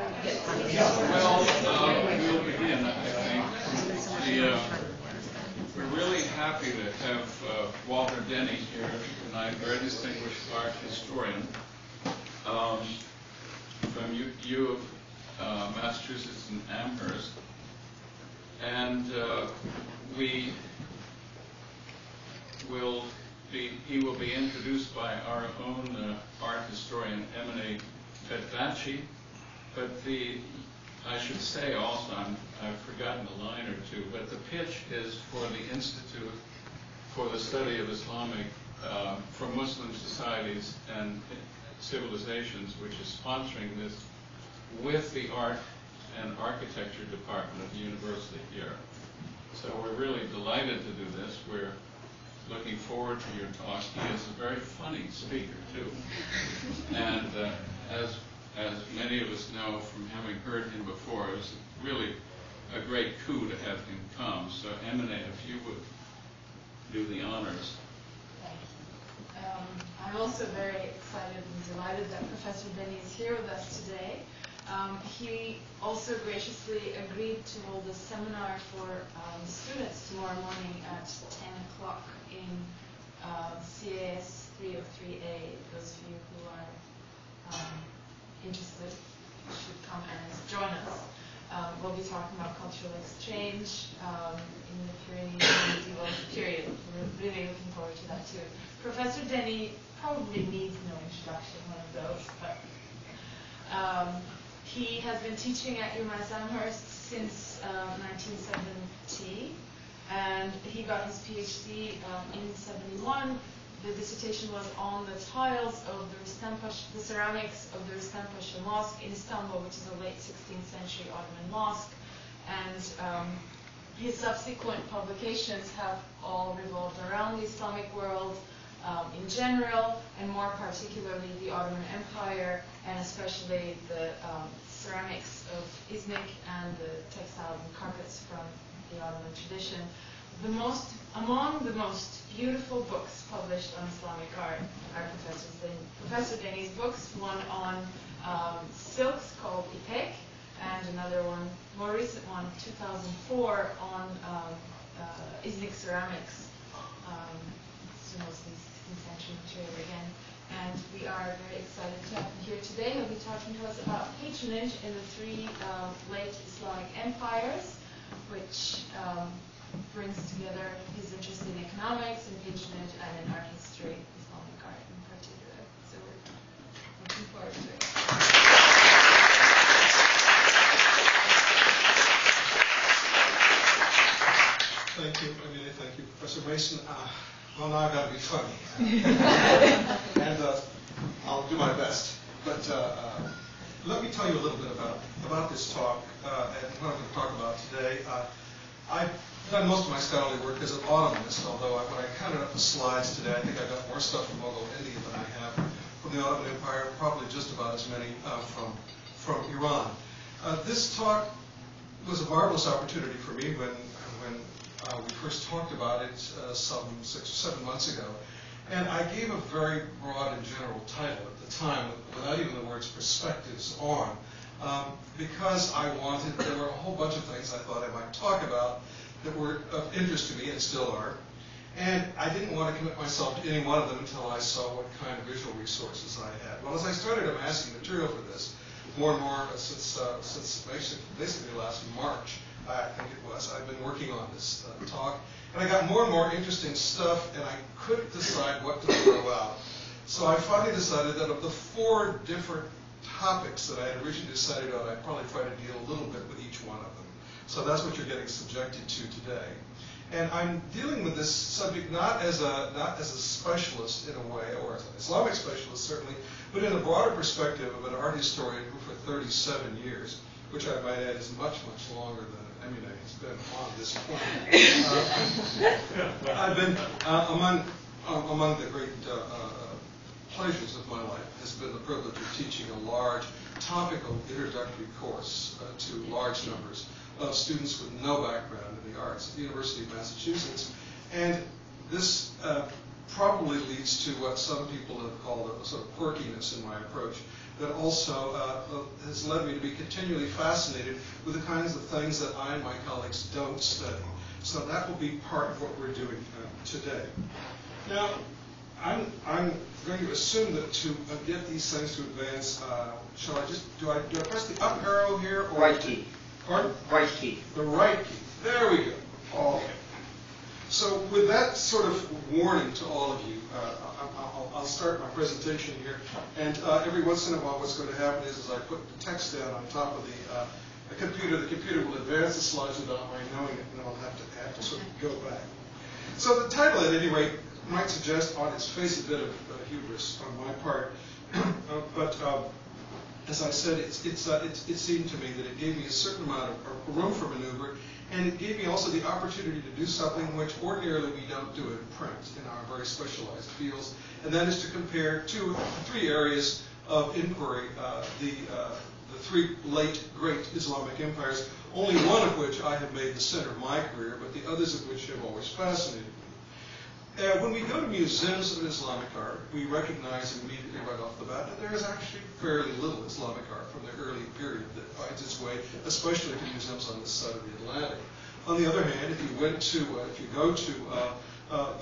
We'll begin, I think. We're really happy to have Walter Denny here tonight, very distinguished art historian from Massachusetts and Amherst. And he will be introduced by our own art historian, Emily Fedvacci. But I should say also, I've forgotten a line or two, but the pitch is for the Institute for the Study of Islamic, for Muslim Societies and Civilizations, which is sponsoring this with the Art and Architecture Department of the university here. So we're really delighted to do this. We're looking forward to your talk. He is a very funny speaker, too. And as many of us know from having heard him before, it was really a great coup to have him come. So, Emine, if you would do the honors. Thank you. I'm also very excited and delighted that Professor Denny is here with us today. He also graciously agreed to hold a seminar for students tomorrow morning at 10 o'clock in CAS 303A. Those of you who are interested should come and join us. We'll be talking about cultural exchange in the medieval period. We're really looking forward to that too. Professor Denny probably needs no introduction, one of those, but he has been teaching at UMass-Amherst since 1970, and he got his PhD in 71. The dissertation was on the tiles of the ceramics of the Ristan Pasha Mosque in Istanbul, which is a late 16th century Ottoman mosque. And his subsequent publications have all revolved around the Islamic world in general, and more particularly the Ottoman Empire, and especially the ceramics of Iznik and the textiles and carpets from the Ottoman tradition. Among the most beautiful books published on Islamic art are Professor Denny's books, one on silks called Ipek, and another one, more recent one, 2004, on Iznik ceramics, so mostly 16th century material again. And we are very excited to have him here today. He'll be talking to us about patronage in the three late Islamic empires, which brings together his interest in economics and patronage and in art history, Islamic art in particular. So we're looking forward to it. Thank you, Amelia. Thank you, Professor Mason. Well, now I've got to be funny. And I'll do my best. But let me tell you a little bit about this talk and what I'm going to talk about today. I've done most of my scholarly work as an Ottomanist, although when I counted up the slides today, I think I got more stuff from Mughal India than I have from the Ottoman Empire, probably just about as many from Iran. This talk was a marvelous opportunity for me when we first talked about it some 6 or 7 months ago. And I gave a very broad and general title at the time, without even the words perspectives on, because there were a whole bunch of things I thought I might talk about that were of interest to me and still are. And I didn't want to commit myself to any one of them until I saw what kind of visual resources I had. Well, as I started amassing material for this, more and more since basically last March, I think it was, I've been working on this talk. And I got more and more interesting stuff, and I couldn't decide what to throw out. So I finally decided that of the 4 different topics that I had originally decided on, I'd probably try to deal a little bit with each one of them. So that's what you're getting subjected to today. And I'm dealing with this subject not as a specialist in a way, or as an Islamic specialist certainly, but in a broader perspective of an art historian who for 37 years, which I might add is much, much longer than Emine has been on this point. I've been among the great pleasures of my life has been the privilege of teaching a large topical introductory course to large numbers of students with no background in the arts at the University of Massachusetts. And this probably leads to what some people have called a sort of quirkiness in my approach, that also has led me to be continually fascinated with the kinds of things that I and my colleagues don't study. So that will be part of what we're doing today. Now, I'm going to assume that to get these things to advance, shall I just, do I press the up arrow here? Or Right key. Pardon? Right key. The right key. There we go. Okay. So with that sort of warning to all of you, I'll start my presentation here. And every once in a while what's going to happen is as I put the text down on top of the computer will advance the slides without my knowing it, and I'll have to sort of go back. So the title, at any rate, might suggest on its face a bit of hubris on my part. But as I said, it seemed to me that it gave me a certain amount of room for maneuver, and it gave me also the opportunity to do something which ordinarily we don't do in print in our very specialized fields, and that is to compare three areas of inquiry, the three late great Islamic empires, only one of which I have made the center of my career, but the others of which have always fascinated me. When we go to museums of Islamic art, we recognize immediately right off the bat that there is actually fairly little Islamic art from the early period that finds its way, especially to museums on this side of the Atlantic. On the other hand, if you go to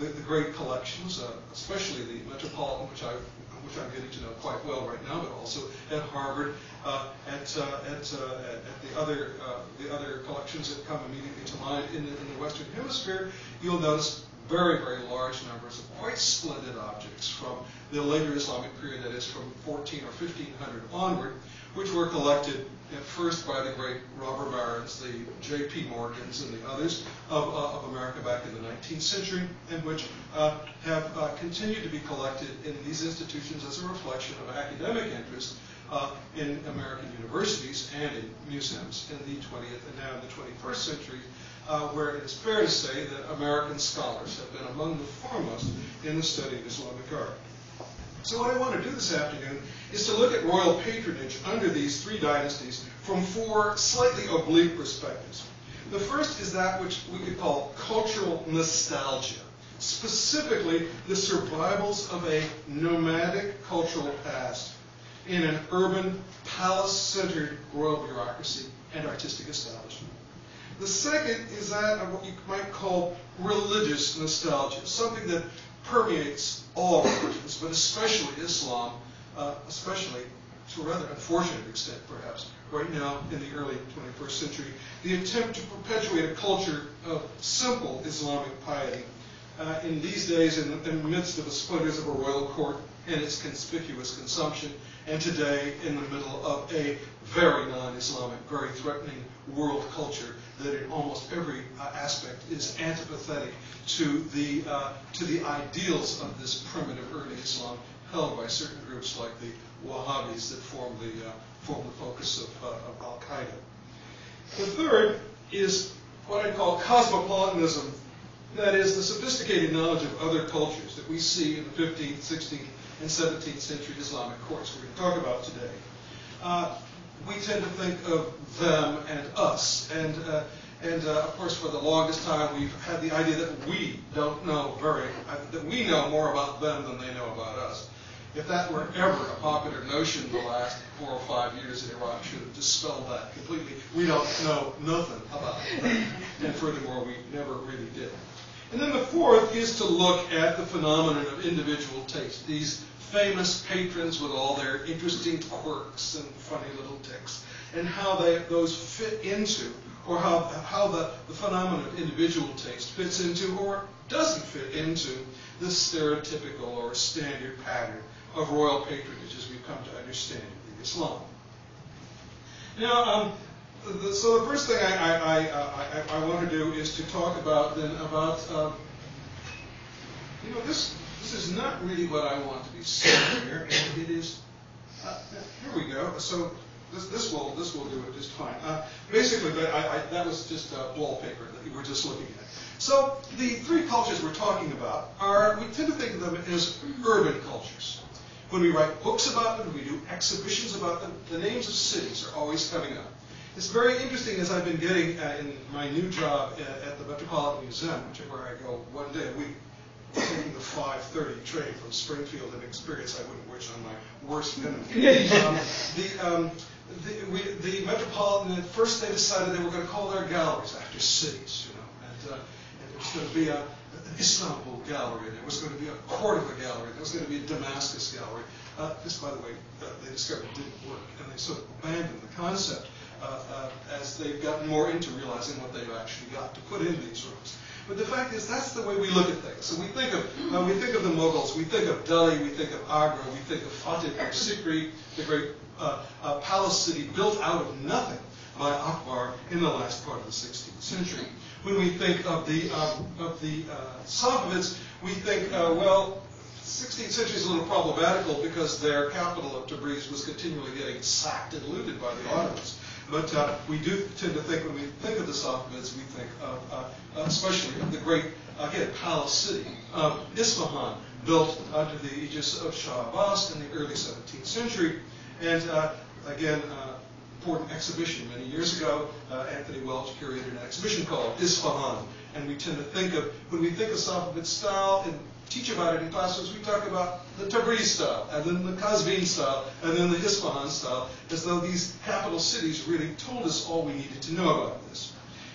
the great collections, especially the Metropolitan, which I'm getting to know quite well right now, but also at Harvard, at the other collections that come immediately to mind in the Western Hemisphere, you'll notice very, very large numbers of quite splendid objects from the later Islamic period, that is from 14 or 1500 onward, which were collected at first by the great robber barons, the J.P. Morgans and the others of America back in the 19th century, and which have continued to be collected in these institutions as a reflection of academic interest in American universities and in museums in the 20th and now in the 21st century, where it is fair to say that American scholars have been among the foremost in the study of Islamic art. So what I want to do this afternoon is to look at royal patronage under these three dynasties from four slightly oblique perspectives. The first is that which we could call cultural nostalgia, specifically the survivals of a nomadic cultural past in an urban, palace-centered royal bureaucracy and artistic establishment. The second is that of what you might call religious nostalgia, something that permeates all religions, but especially Islam, especially to a rather unfortunate extent, perhaps, right now in the early 21st century, the attempt to perpetuate a culture of simple Islamic piety in these days in the midst of the splendors of a royal court and its conspicuous consumption, and today in the middle of a very non-Islamic, very threatening world culture that in almost every aspect is antipathetic to the ideals of this primitive early Islam held by certain groups like the Wahhabis that form the focus of Al-Qaeda. The third is what I call cosmopolitanism, that is the sophisticated knowledge of other cultures that we see in the 15th, 16th, and 17th century Islamic courts we're going to talk about today. We tend to think of them and us, and of course for the longest time we've had the idea that we don't know that we know more about them than they know about us. If that were ever a popular notion the last 4 or 5 years in Iraq, should have dispelled that completely. We don't know nothing about them, and furthermore we never really did. And then the fourth is to look at the phenomenon of individual taste, these famous patrons with all their interesting quirks and funny little tics, and how those fit into, or how the phenomenon of individual taste fits into or doesn't fit into the stereotypical or standard pattern of royal patronage as we've come to understand it in Islam. Now, so the first thing I want to do is to talk about this is not really what I want to be saying here, and it is, here we go, so this will do it just fine. Basically, that was just wallpaper that you were just looking at. So the three cultures we're talking about we tend to think of them as urban cultures. When we write books about them, when we do exhibitions about them, the names of cities are always coming up. It's very interesting as I've been getting in my new job at the Metropolitan Museum, where I go one day a week. taking the 5:30 train from Springfield, an experience I wouldn't wish on my worst enemy. The Metropolitan, at first they decided they were going to call their galleries after cities, and there was going to be an Istanbul gallery, and there was going to be a Cordoba gallery, there was going to be a Damascus gallery. This, by the way, they discovered didn't work, and they sort of abandoned the concept as they've gotten more into realizing what they've actually got to put in these rooms. But the fact is, that's the way we look at things. So we think of the Mughals, we think of Delhi, we think of Agra, we think of Fatih or Sikri, the great palace city built out of nothing by Akbar in the last part of the 16th century. When we think of the Safavids, we think, well, 16th century is a little problematical because their capital of Tabriz was continually getting sacked and looted by the Ottomans. But we do tend to think, when we think of the Safavids, we think of, especially of the great, again, palace city of Isfahan, built under the aegis of Shah Abbas in the early 17th century. And again, important exhibition many years ago, Anthony Welch curated an exhibition called Isfahan. And we tend to think of, when we think of Safavid style and teach about it in classes, we talk about the Tabriz style, and then the Qazvin style, and then the Isfahan style, as though these capital cities really told us all we needed to know about this.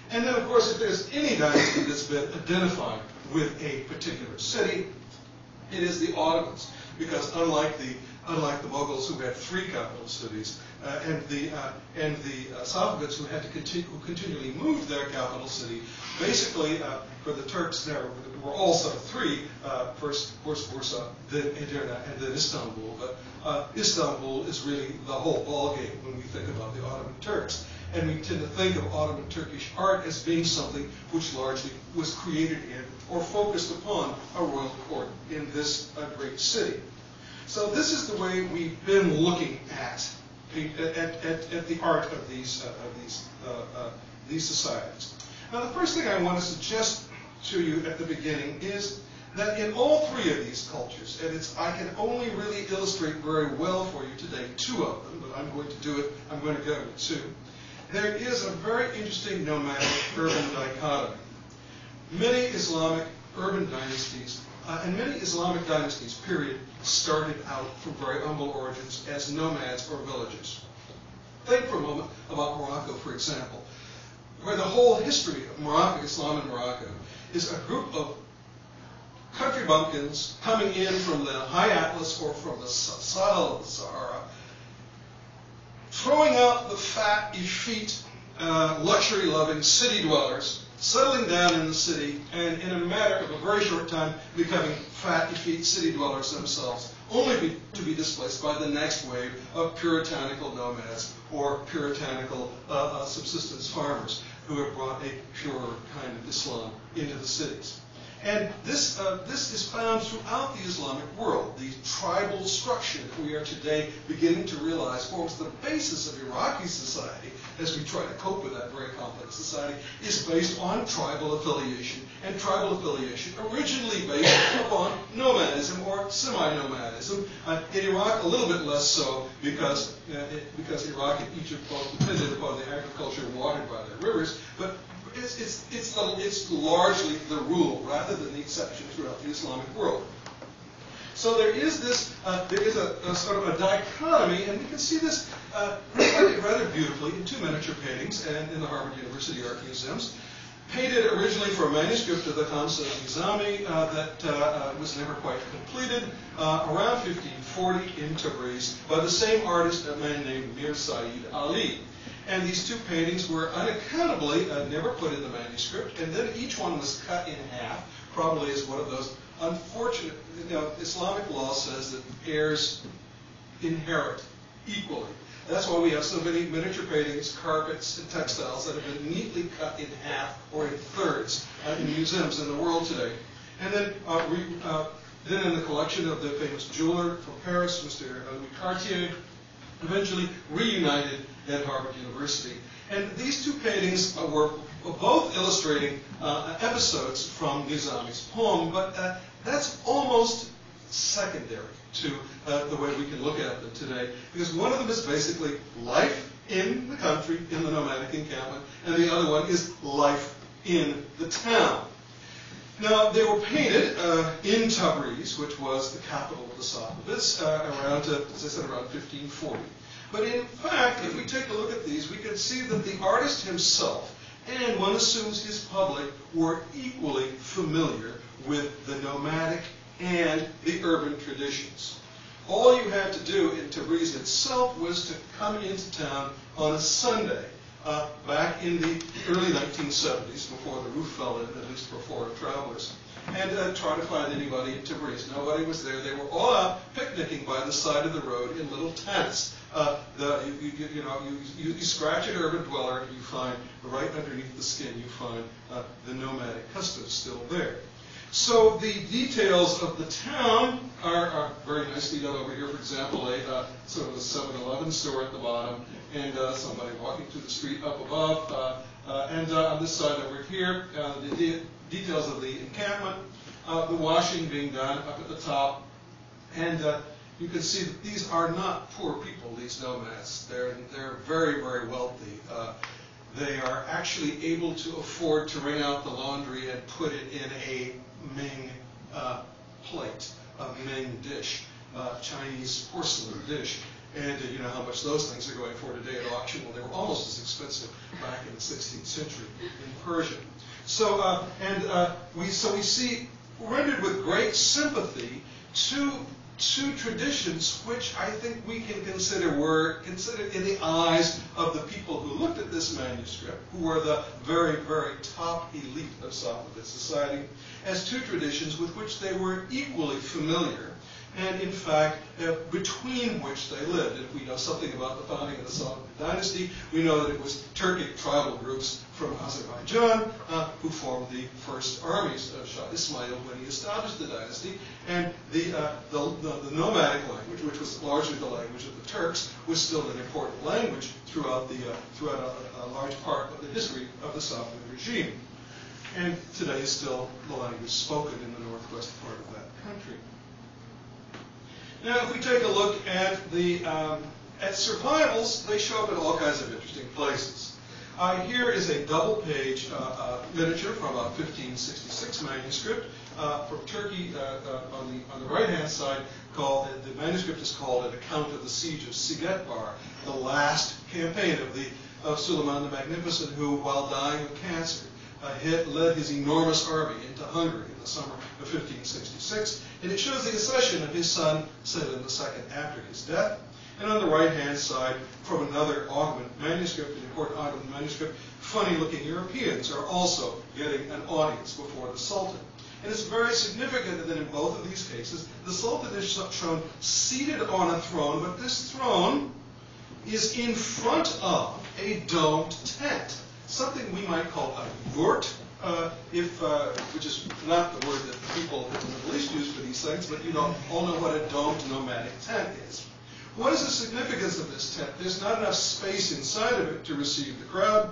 And then, of course, if there's any dynasty that's been identified with a particular city, it is the Ottomans, because unlike the Mughals, who had 3 capital cities, and the Safavids, who continually moved their capital city, basically for the Turks there were also 3. First, of course, Bursa, then Edirne, and then Istanbul. But Istanbul is really the whole ballgame when we think about the Ottoman Turks. And we tend to think of Ottoman Turkish art as being something which largely was created in or focused upon a royal court in this great city. So this is the way we've been looking at the art of these societies. Now, the first thing I want to suggest to you at the beginning is that in all 3 of these cultures, and I can only really illustrate very well for you today 2 of them, but I'm going to do it. I'm going to go with 2. There is a very interesting nomadic urban dichotomy. Many Islamic urban dynasties and many Islamic dynasties, period, started out from very humble origins as nomads or villagers. Think for a moment about Morocco, for example, where the whole history of Morocco, Islam in Morocco, is a group of country bumpkins coming in from the High Atlas or from the Sahel of the Sahara, throwing out the fat, effete, luxury-loving city dwellers, settling down in the city, and in a matter of a very short time becoming fat, effete city dwellers themselves, only to be displaced by the next wave of puritanical nomads or puritanical subsistence farmers who have brought a purer kind of Islam into the cities. And this is found throughout the Islamic world. The tribal structure that we are today beginning to realize forms the basis of Iraqi society, as we try to cope with that very complex society, is based on tribal affiliation, and tribal affiliation originally based upon nomadism or semi-nomadism. In Iraq, a little bit less so, because Iraq and Egypt both depended upon the agriculture watered by their rivers, but it's largely the rule rather than the exception throughout the Islamic world. So there is this, a sort of a dichotomy, and we can see this reflected rather beautifully in 2 miniature paintings and in the Harvard University Art Museums, painted originally for a manuscript of the Khamsa Nizami that was never quite completed, around 1540 in Tabriz, by the same artist, a man named Mir Said Ali. And these 2 paintings were unaccountably never put in the manuscript, and then each one was cut in half, probably as one of those unfortunate, Islamic law says that heirs inherit equally. That's why we have so many miniature paintings, carpets, and textiles that have been neatly cut in half or in thirds in museums in the world today. And then in the collection of the famous jeweler from Paris, Mr. Louis Cartier, eventually reunited at Harvard University. And these 2 paintings were both illustrating episodes from Nizami's poem, but that's almost secondary to the way we can look at them today, because one of them is basically life in the country, in the nomadic encampment, and the other one is life in the town. Now, they were painted in Tabriz, which was the capital of the Safavids, around, as I said, around 1540. But in fact, if we take a look at these, we can see that the artist himself, and one assumes his public, were equally familiar with the nomadic and the urban traditions. All you had to do in Tabriz itself was to come into town on a Sunday, back in the early 1970s, before the roof fell in, at least for foreign travelers, and try to find anybody in Tabriz. Nobody was there. They were all out picnicking by the side of the road in little tents. You scratch an urban dweller, and you find right underneath the skin, you find the nomadic customs still there. So the details of the town are very nicely done over here. For example, a sort of a 7-Eleven store at the bottom, and somebody walking through the street up above. And on this side over here, the details of the encampment, the washing being done up at the top. And you can see that these are not poor people, these nomads. They're very, very wealthy. They are actually able to afford to wring out the laundry and put it in a Ming plate, a Ming dish, Chinese porcelain dish. And you know how much those things are going for today at auction. Well, they were almost as expensive back in the 16th century in Persia. So, we see rendered with great sympathy two traditions which I think we can consider were considered in the eyes of the people who looked at this manuscript, who were the very, very top elite of Safavid society, as two traditions with which they were equally familiar, and in fact, between which they lived. And if we know something about the founding of the Safavid dynasty, we know that it was Turkic tribal groups from Azerbaijan who formed the first armies of Shah Ismail when he established the dynasty. And the nomadic language, which was largely the language of the Turks, was still an important language throughout a large part of the history of the Safavid regime. And today is still the language spoken in the northwest part of that country. Now, if we take a look at the at survivals, they show up in all kinds of interesting places. Here is a double-page miniature from a 1566 manuscript from Turkey on the right-hand side. The manuscript is called An Account of the Siege of Sigetvar, the last campaign of Suleiman the Magnificent, who, while dying of cancer, led his enormous army into Hungary in the summer of 1566, and it shows the accession of his son Selim II after his death. And on the right-hand side, from another Ottoman manuscript, an important Ottoman manuscript, funny-looking Europeans are also getting an audience before the Sultan. And it's very significant that in both of these cases, the Sultan is shown seated on a throne, but this throne is in front of a domed tent, something we might call a yurt, which is not the word that people in the Middle East use for these things, but you all know what a domed nomadic tent is. What is the significance of this tent? There's not enough space inside of it to receive the crowd.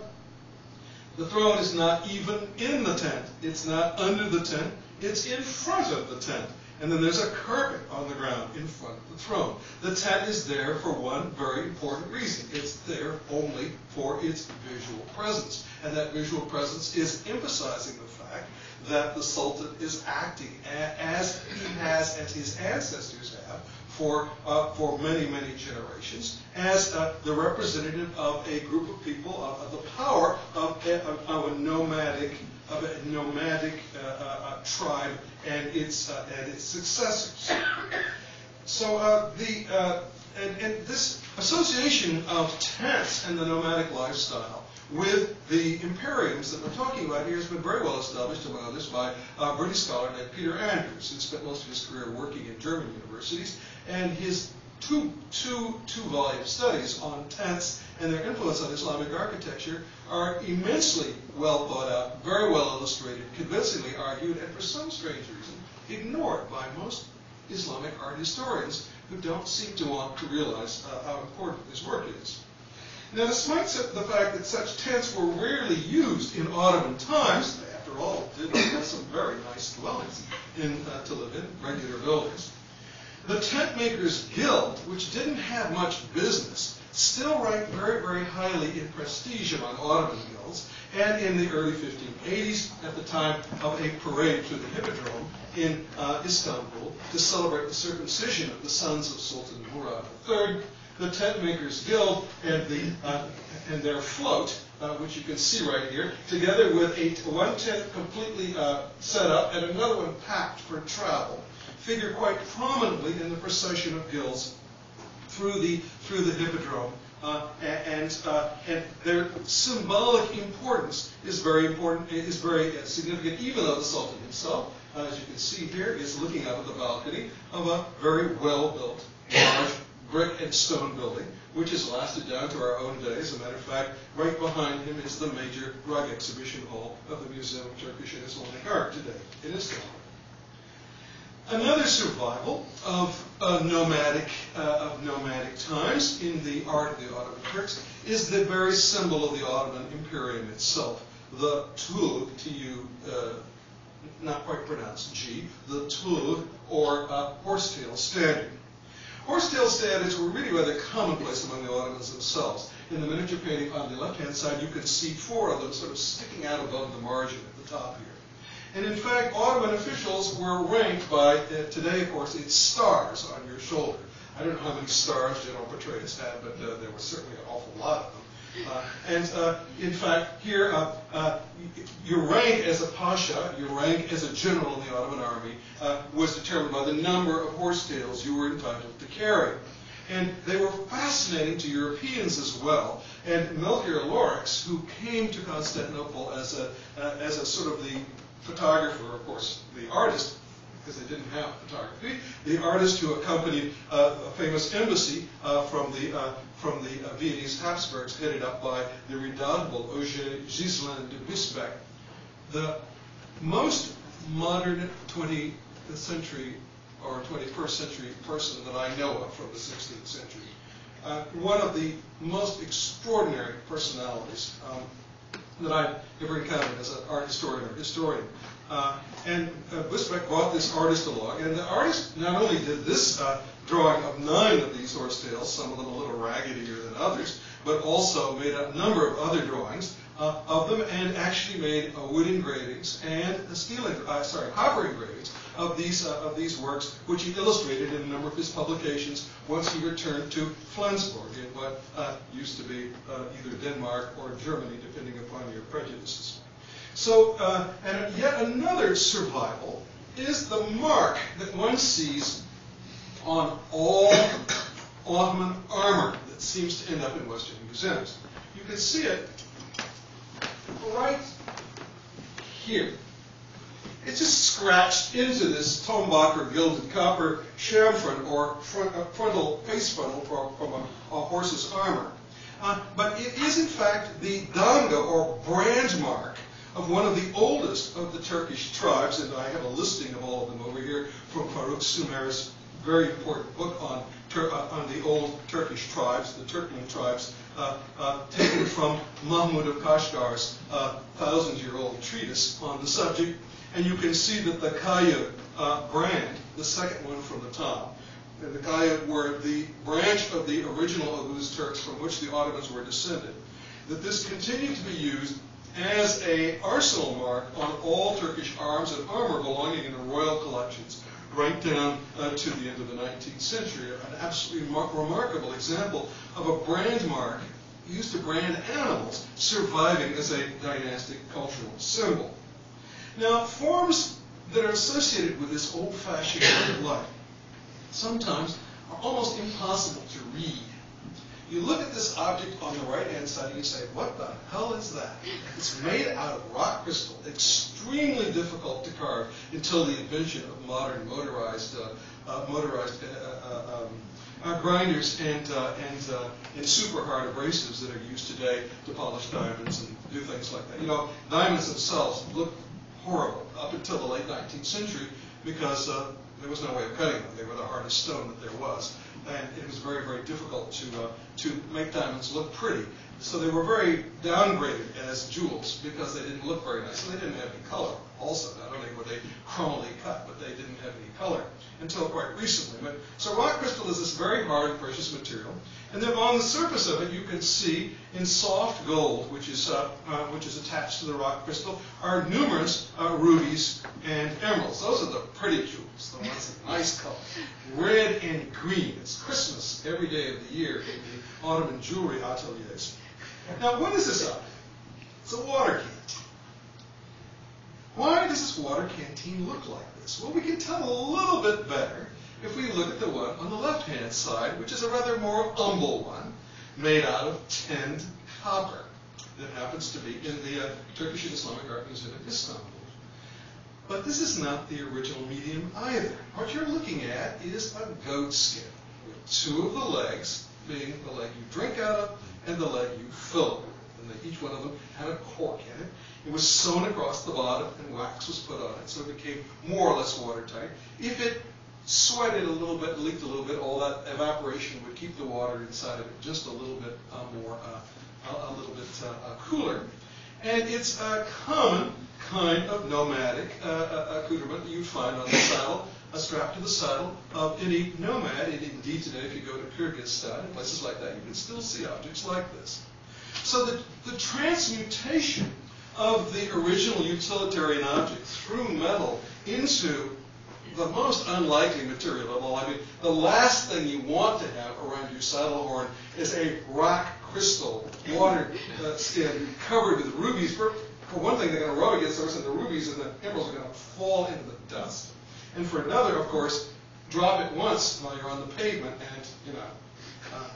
The throne is not even in the tent. It's not under the tent. It's in front of the tent. And then there's a carpet on the ground in front of the throne. The tent is there for one very important reason. It's there only for its visual presence. And that visual presence is emphasizing the fact that the Sultan is acting as he has, as his ancestors have, for many, many generations, as the representative of a group of people, of the power of a nomadic tribe and its successors. So and this association of tents and the nomadic lifestyle with the imperiums that we're talking about here has been very well established, among others, by a British scholar named Peter Andrews, who spent most of his career working in German universities, and his two-volume studies on tents and their influence on Islamic architecture are immensely well thought out, very well illustrated, convincingly argued, and for some strange reason, ignored by most Islamic art historians who don't seem to want to realize how important this work is. Now, despite the fact that such tents were rarely used in Ottoman times, they, after all, did have some very nice dwellings to live in, regular buildings. The Tent Makers Guild, which didn't have much business, still ranked very, very highly in prestige among Ottoman guilds. And in the early 1580s, at the time of a parade through the Hippodrome in Istanbul to celebrate the circumcision of the sons of Sultan Murad III, the Tent Makers Guild and their float, which you can see right here, together with one tent completely set up and another one packed for travel, figure quite prominently in the procession of guilds through the Hippodrome. And their symbolic importance is very significant, even though the Sultan himself, as you can see here, is looking out of the balcony of a very well-built, large brick and stone building, which has lasted down to our own days. As a matter of fact, right behind him is the major rug exhibition hall of the Museum of Turkish and Islamic Art today in Istanbul. Another survival of nomadic times in the art of the Ottoman Turks is the very symbol of the Ottoman Imperium itself, the tug, T-U, not quite pronounced G, the tug, or horsetail standard. Horsetail standards were really rather commonplace among the Ottomans themselves. In the miniature painting on the left-hand side, you can see 4 of them sort of sticking out above the margin at the top here. And in fact, Ottoman officials were ranked by, today of course, it's stars on your shoulder. I don't know how many stars General Patronage had, but there was certainly an awful lot of them. In fact, here, your rank as a pasha, your rank as a general in the Ottoman army, was determined by the number of horsetails you were entitled to carry. And they were fascinating to Europeans as well. And Melchior Lorix, who came to Constantinople as a sort of the photographer, of course, the artist, because they didn't have photography, the artist who accompanied a famous embassy from the Viennese Habsburgs, headed up by the redoubtable Auger Ghislain de Bisbecq, the most modern 20th century or 21st century person that I know of from the 16th century. One of the most extraordinary personalities that I've ever encountered as an art historian or historian. And Bisbecq brought this artist along, and the artist not only did this drawing of 9 of these horsetails, some of them a little raggedier than others, but also made a number of other drawings of them, and actually made wood engravings and copper engravings of these works, which he illustrated in a number of his publications once he returned to Flensburg in what used to be either Denmark or Germany, depending upon your prejudices. So, and yet another survival is the mark that one sees on all Ottoman armor that seems to end up in Western museums. You can see it right here. It's just scratched into this tombak or gilded copper chamfron or frontal face frontal from a horse's armor. But it is in fact the danga or brand mark of one of the oldest of the Turkish tribes, and I have a listing of all of them over here from Faruk Sumer's very important book on the old Turkish tribes, the Turkmen tribes, taken from Mahmud of Kashgar's 1,000-year-old treatise on the subject. And you can see that the Kayud brand, the second one from the top, and the Kayud were the branch of the original Oghuz Turks from which the Ottomans were descended, that this continued to be used as an arsenal mark on all Turkish arms and armor belonging in the royal collections right down to the end of the 19th century. An absolutely remarkable example of a brand mark used to brand animals surviving as a dynastic cultural symbol. Now, forms that are associated with this old-fashioned way of life sometimes are almost impossible to read. You look at this object on the right-hand side and you say, what the hell is that? It's made out of rock crystal, extremely difficult to carve until the invention of modern motorized grinders and super hard abrasives that are used today to polish diamonds and do things like that. You know, diamonds themselves look horrible up until the late 19th century because there was no way of cutting them. They were the hardest stone that there was. And it was very, very difficult to make diamonds look pretty. So they were very downgraded as jewels because they didn't look very nice. And they didn't have any color also. Not only were they chromally cut, but they didn't have any color until quite recently. So rock crystal is this very hard, precious material. And then on the surface of it, you can see in soft gold, which is attached to the rock crystal, are numerous rubies and emeralds. Those are the pretty jewels, the ones in nice color. Red and green. It's Christmas every day of the year in the Ottoman jewelry ateliers. Now, what is this up? It's a water canteen. Why does this water canteen look like this? Well, we can tell a little bit better if we look at the one on the left-hand side, which is a rather more humble one, made out of tinned copper. That happens to be in the Turkish and Islamic Art Museum in Istanbul. But this is not the original medium either. What you're looking at is a goat skin, with two of the legs being the leg you drink out of and the leg you fill it with. And each one of them had a cork in it. It was sewn across the bottom and wax was put on it, so it became more or less watertight. If it sweated a little bit, leaked a little bit, all that evaporation would keep the water inside of it just a little bit cooler. And it's a common kind of nomadic accoutrement that you'd find on the saddle, strapped to the saddle of any nomad. And indeed today, if you go to Kyrgyzstan and places like that, you can still see objects like this. So the transmutation of the original utilitarian object through metal into the most unlikely material of all. I mean, the last thing you want to have around your saddle horn is a rock crystal water skin covered with rubies. For one thing, they're going to rub against us, and the rubies and the emeralds are going to fall into the dust. And for another, of course, drop it once while you're on the pavement, and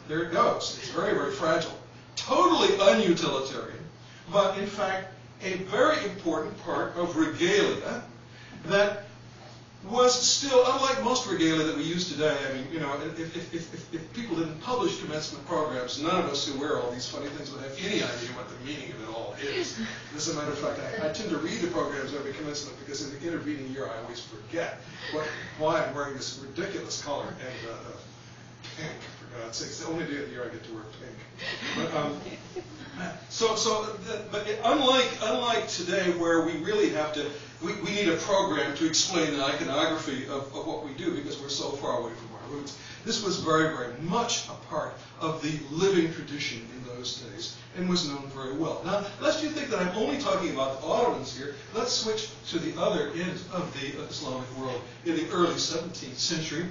there it goes. It's very, very fragile. Totally unutilitarian, but in fact, a very important part of regalia that was still, unlike most regalia that we use today. I mean, if people didn't publish commencement programs, none of us who wear all these funny things would have any idea what the meaning of it all is. As a matter of fact, I tend to read the programs every commencement because in the intervening year I always forget why I'm wearing this ridiculous color and pink, for God's sake. It's the only day of the year I get to wear pink. But unlike today, where we really have to, we need a program to explain the iconography of what we do because we're so far away from our roots. This was very, very much a part of the living tradition in those days and was known very well. Now, lest you think that I'm only talking about the Ottomans here, let's switch to the other end of the Islamic world. In the early 17th century,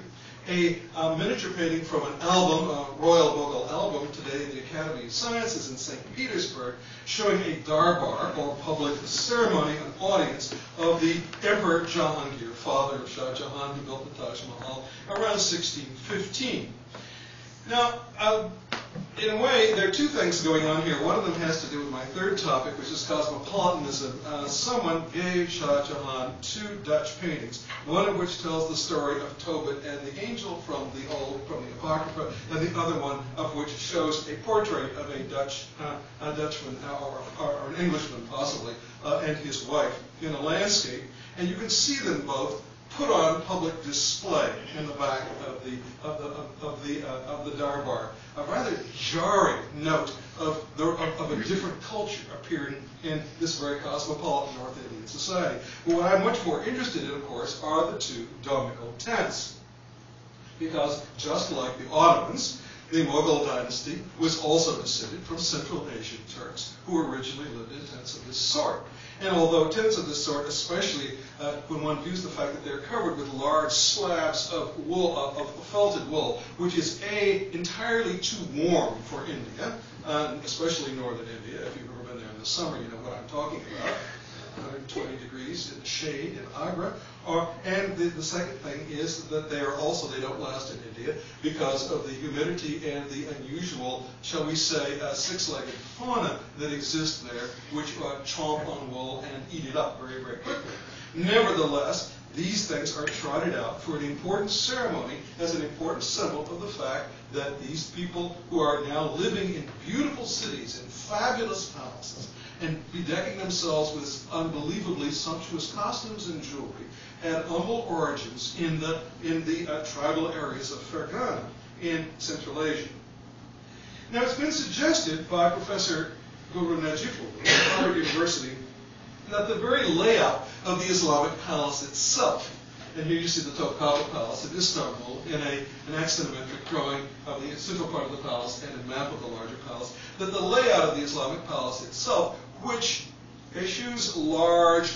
a miniature painting from an album, a Royal Mughal album, today in the Academy of Sciences in St. Petersburg, showing a darbar, or public ceremony, an audience of the Emperor Jahangir, father of Shah Jahan, who built the Taj Mahal, around 1615. Now, in a way, there are two things going on here. One of them has to do with my third topic, which is cosmopolitanism. Someone gave Shah Jahan two Dutch paintings, one of which tells the story of Tobit and the angel from the Apocrypha, and the other one of which shows a portrait of a Dutchman, or an Englishman possibly, and his wife in a landscape. And you can see them both put on public display in the back of the darbar. A rather jarring note of a different culture appearing in this very cosmopolitan North Indian society. But what I'm much more interested in, of course, are the two domical tents. Because just like the Ottomans, the Mughal dynasty was also descended from Central Asian Turks who originally lived in tents of this sort. And although tents of this sort, especially when one views the fact that they're covered with large slabs of wool, of felted wool, which is entirely too warm for India, especially northern India. If you've ever been there in the summer, you know what I'm talking about. 120 degrees in the shade in Agra. And the second thing is that they don't last in India because of the humidity and the unusual, shall we say, six-legged fauna that exists there, which chomp on wool and eat it up very, very quickly. Nevertheless, these things are trotted out for an important ceremony as an important symbol of the fact that these people who are now living in beautiful cities, in fabulous palaces, and bedecking themselves with unbelievably sumptuous costumes and jewelry, had humble origins in the tribal areas of Fergana in Central Asia. Now, it's been suggested by Professor Guru Najipul of Harvard University that the very layout of the Islamic palace itself and here you see the Topkapi Palace in Istanbul in an axonometric drawing of the central part of the palace and a map of the larger palace, that the layout of the Islamic palace itself, which eschews large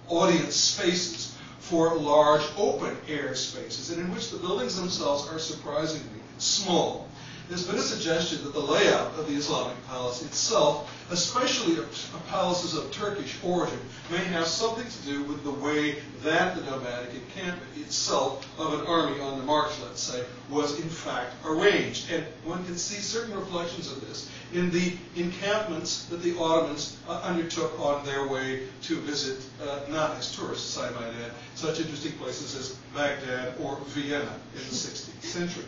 audience spaces for large open air spaces, and in which the buildings themselves are surprisingly small. There's been a suggestion that the layout of the Islamic palace itself, especially of palaces of Turkish origin, may have something to do with the way that the nomadic encampment itself of an army on the march, let's say, was in fact arranged. And one can see certain reflections of this in the encampments that the Ottomans undertook on their way to visit, not as tourists, I might add, such interesting places as Baghdad or Vienna in the 16th century.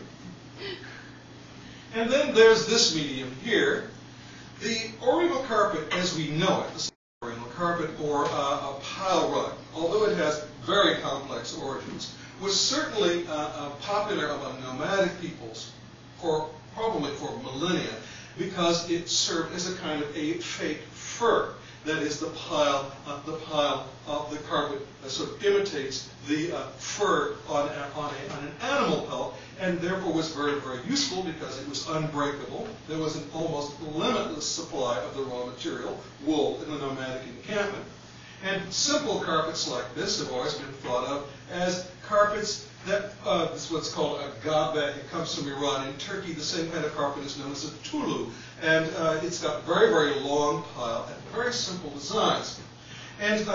And then there's this medium here. The Oriental carpet as we know it, the Oriental carpet or a pile rug, although it has very complex origins, was certainly popular among nomadic peoples probably for millennia, because it served as a kind of a fake fur. That is, the pile of the carpet sort of imitates the fur on an animal pelt, and therefore was very, very useful because it was unbreakable. There was an almost limitless supply of the raw material, wool, in the nomadic encampment. And simple carpets like this have always been thought of as carpets that, this is what's called a gabe. It comes from Iran. In Turkey, the same kind of carpet is known as a tulu. And it's got very, very long pile and very simple designs. And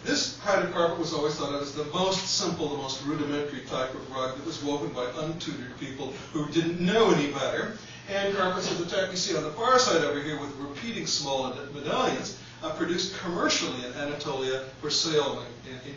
this kind of carpet was always thought of as the most simple, the most rudimentary type of rug that was woven by untutored people who didn't know any better. And carpets of the type we see on the far side over here with repeating small medallions, produced commercially in Anatolia for sale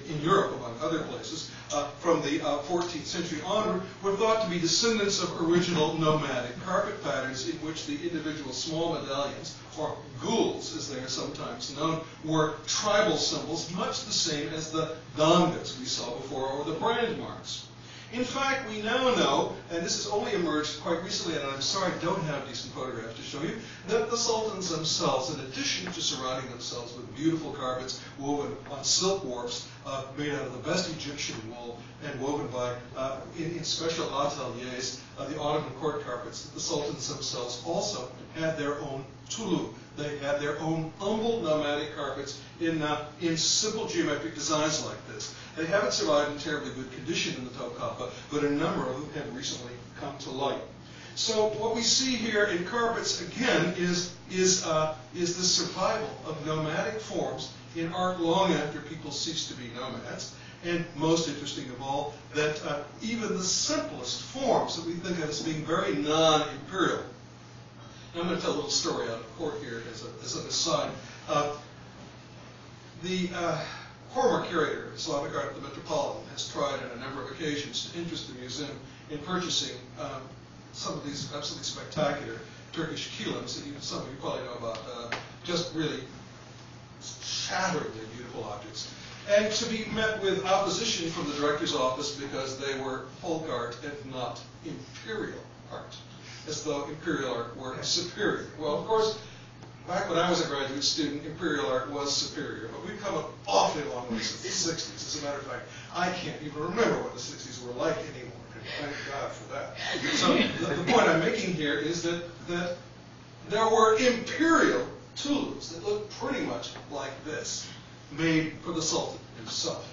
in Europe, among other places, from the 14th century onward, were thought to be descendants of original nomadic carpet patterns in which the individual small medallions, or gules as they are sometimes known, were tribal symbols, much the same as the dangas we saw before, or the brand marks. In fact, we now know, and this has only emerged quite recently, and I'm sorry I don't have decent photographs to show you, that the sultans themselves, in addition to surrounding themselves with beautiful carpets woven on silk warps made out of the best Egyptian wool and woven by, in special ateliers, the Ottoman court carpets, that the sultans themselves also had their own tulu. They had their own humble nomadic carpets in simple geometric designs like this. They haven't survived in terribly good condition in the Topkapi, but a number of them have recently come to light. So what we see here in carpets, again, is the survival of nomadic forms in art long after people ceased to be nomads. And most interesting of all, that even the simplest forms that we think of as being very non-imperial. I'm going to tell a little story out of court here as an aside. The former curator of Islamic art at the Metropolitan has tried on a number of occasions to interest the museum in purchasing some of these absolutely spectacular Turkish kilams that even some of you probably know about, just really shatteringly beautiful objects. And to be met with opposition from the director's office because they were folk art and not imperial art, as though imperial art were superior. Well, of course, back when I was a graduate student, imperial art was superior, but we've come an awfully long way since the 60s. As a matter of fact, I can't even remember what the 60s were like anymore, and thank God for that. So the point I'm making here is that there were imperial tulus that looked pretty much like this, made for the Sultan himself.